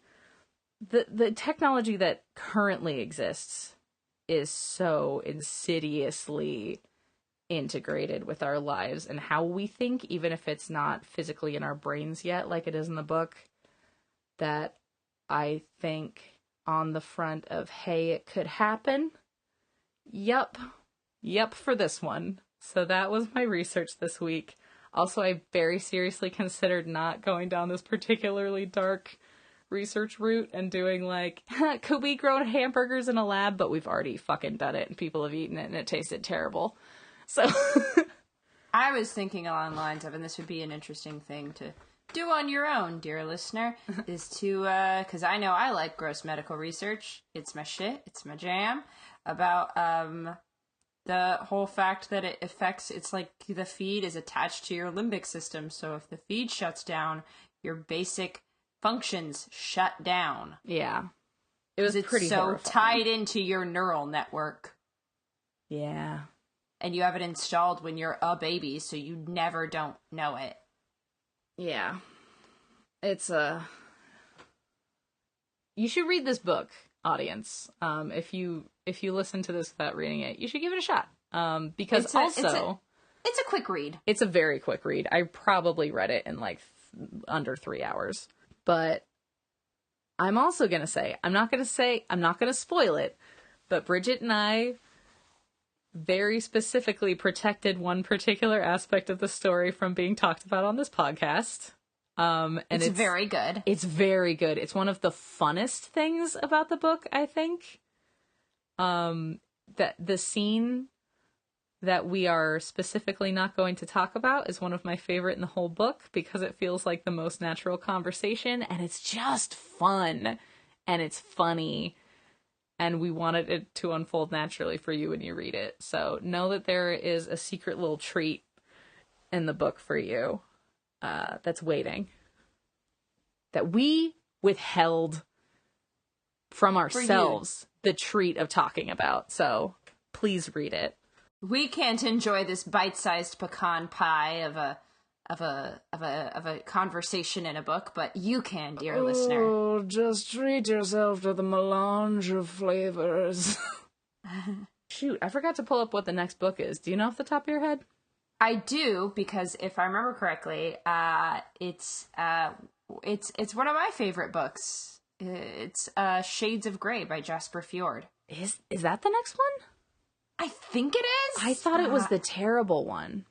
the technology that currently exists is so insidiously integrated with our lives and how we think, even if it's not physically in our brains yet, like it is in the book, that I think on the front of, hey, it could happen. Yep for this one. So that was my research this week. Also, I very seriously considered not going down this particularly dark research route and doing like, could we grow hamburgers in a lab? But we've already fucking done it and people have eaten it and it tasted terrible. So I was thinking along the lines of, and this would be an interesting thing to do on your own, dear listener, is to, because I know I like gross medical research. It's my shit. It's my jam. About the whole fact that it affects, it's like the feed is attached to your limbic system. So if the feed shuts down, your basic functions shut down. Yeah. It was pretty so horrifying. Tied into your neural network. Yeah. And you have it installed when you're a baby, so you never don't know it. Yeah. It's you should read this book, audience. If you listen to this without reading it, you should give it a shot. Because it's a quick read. It's a very quick read. I probably read it in like under 3 hours. But I'm also going to say, I'm not going to spoil it, but Bridget and I very specifically protected one particular aspect of the story from being talked about on this podcast. And it's very good. It's very good. It's one of the funnest things about the book, I think. That the scene that we are specifically not going to talk about is one of my favorite in the whole book because it feels like the most natural conversation and it's just fun and it's funny. And we wanted it to unfold naturally for you when you read it. So know that there is a secret little treat in the book for you that's waiting. That we withheld from ourselves the treat of talking about. So please read it. We can't enjoy this bite-sized pecan pie of a conversation in a book, but you can, dear listener. Oh, just treat yourself to the melange of flavors. Shoot, I forgot to pull up what the next book is. Do you know off the top of your head? I do, because if I remember correctly, it's one of my favorite books. It's Shades of Grey by Jasper Fjord. Is that the next one? I think it is. I thought it was the terrible one.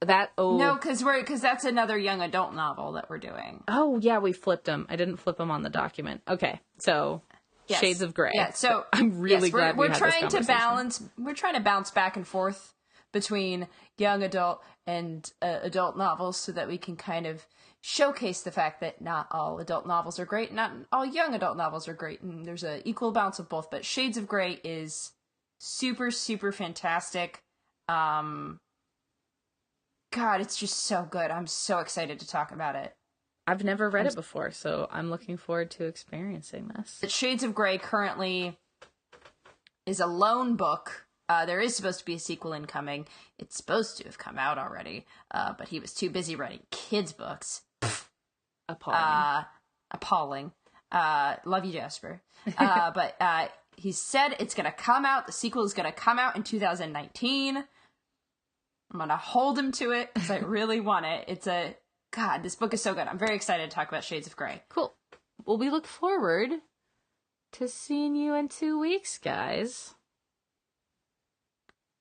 No, because that's another young adult novel that we're doing. Oh yeah, we flipped them. I didn't flip them on the document. Okay, so yes. Shades of Grey. Yeah, so I'm really glad we're trying to balance. We're trying to bounce back and forth between young adult and adult novels, so that we can kind of showcase the fact that not all adult novels are great, not all young adult novels are great, and there's an equal balance of both. But Shades of Grey is super, super fantastic. God, it's just so good. I'm so excited to talk about it. I've never read it before, so I'm looking forward to experiencing this. Shades of Grey currently is a lone book. There is supposed to be a sequel incoming. It's supposed to have come out already, but he was too busy writing kids' books. Appalling. Love you, Jasper. But he said it's going to come out. The sequel is going to come out in 2019. I'm going to hold him to it because I really want it. God, this book is so good. I'm very excited to talk about Shades of Grey. Cool. Well, we look forward to seeing you in 2 weeks, guys.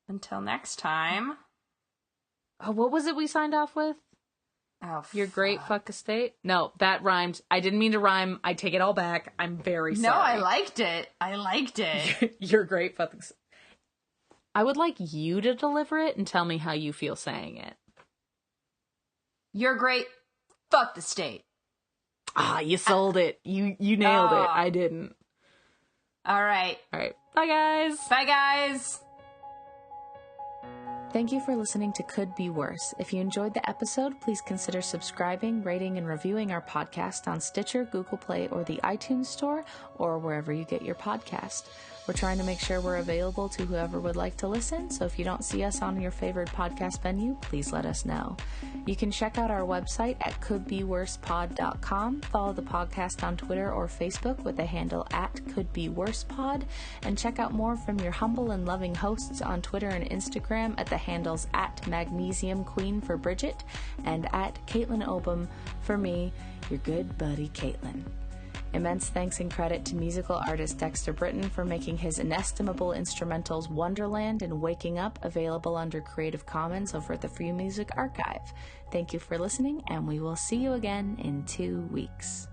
Until next time. Oh, what was it we signed off with? Oh, Your great fuck estate? No, that rhymed. I didn't mean to rhyme. I take it all back. I'm very sorry. No, I liked it. Your great fuck estate. I would like you to deliver it and tell me how you feel saying it. You're great. Fuck the state. Ah, you sold it. You nailed it. I didn't. All right. Bye, guys. Bye, guys. Thank you for listening to Could Be Worse. If you enjoyed the episode, please consider subscribing, rating, and reviewing our podcast on Stitcher, Google Play, or the iTunes Store, or wherever you get your podcast. We're trying to make sure we're available to whoever would like to listen, so if you don't see us on your favorite podcast venue, please let us know. You can check out our website at couldbeworsepod.com, follow the podcast on Twitter or Facebook with the handle @couldbeworsepod, and check out more from your humble and loving hosts on Twitter and Instagram at the handles @magnesiumqueen for Bridget and @Caitlin Obum for me, your good buddy Caitlin. Immense thanks and credit to musical artist Dexter Britton for making his inestimable instrumentals Wonderland and Waking Up available under Creative Commons over at the Free Music Archive. Thank you for listening, and we will see you again in 2 weeks.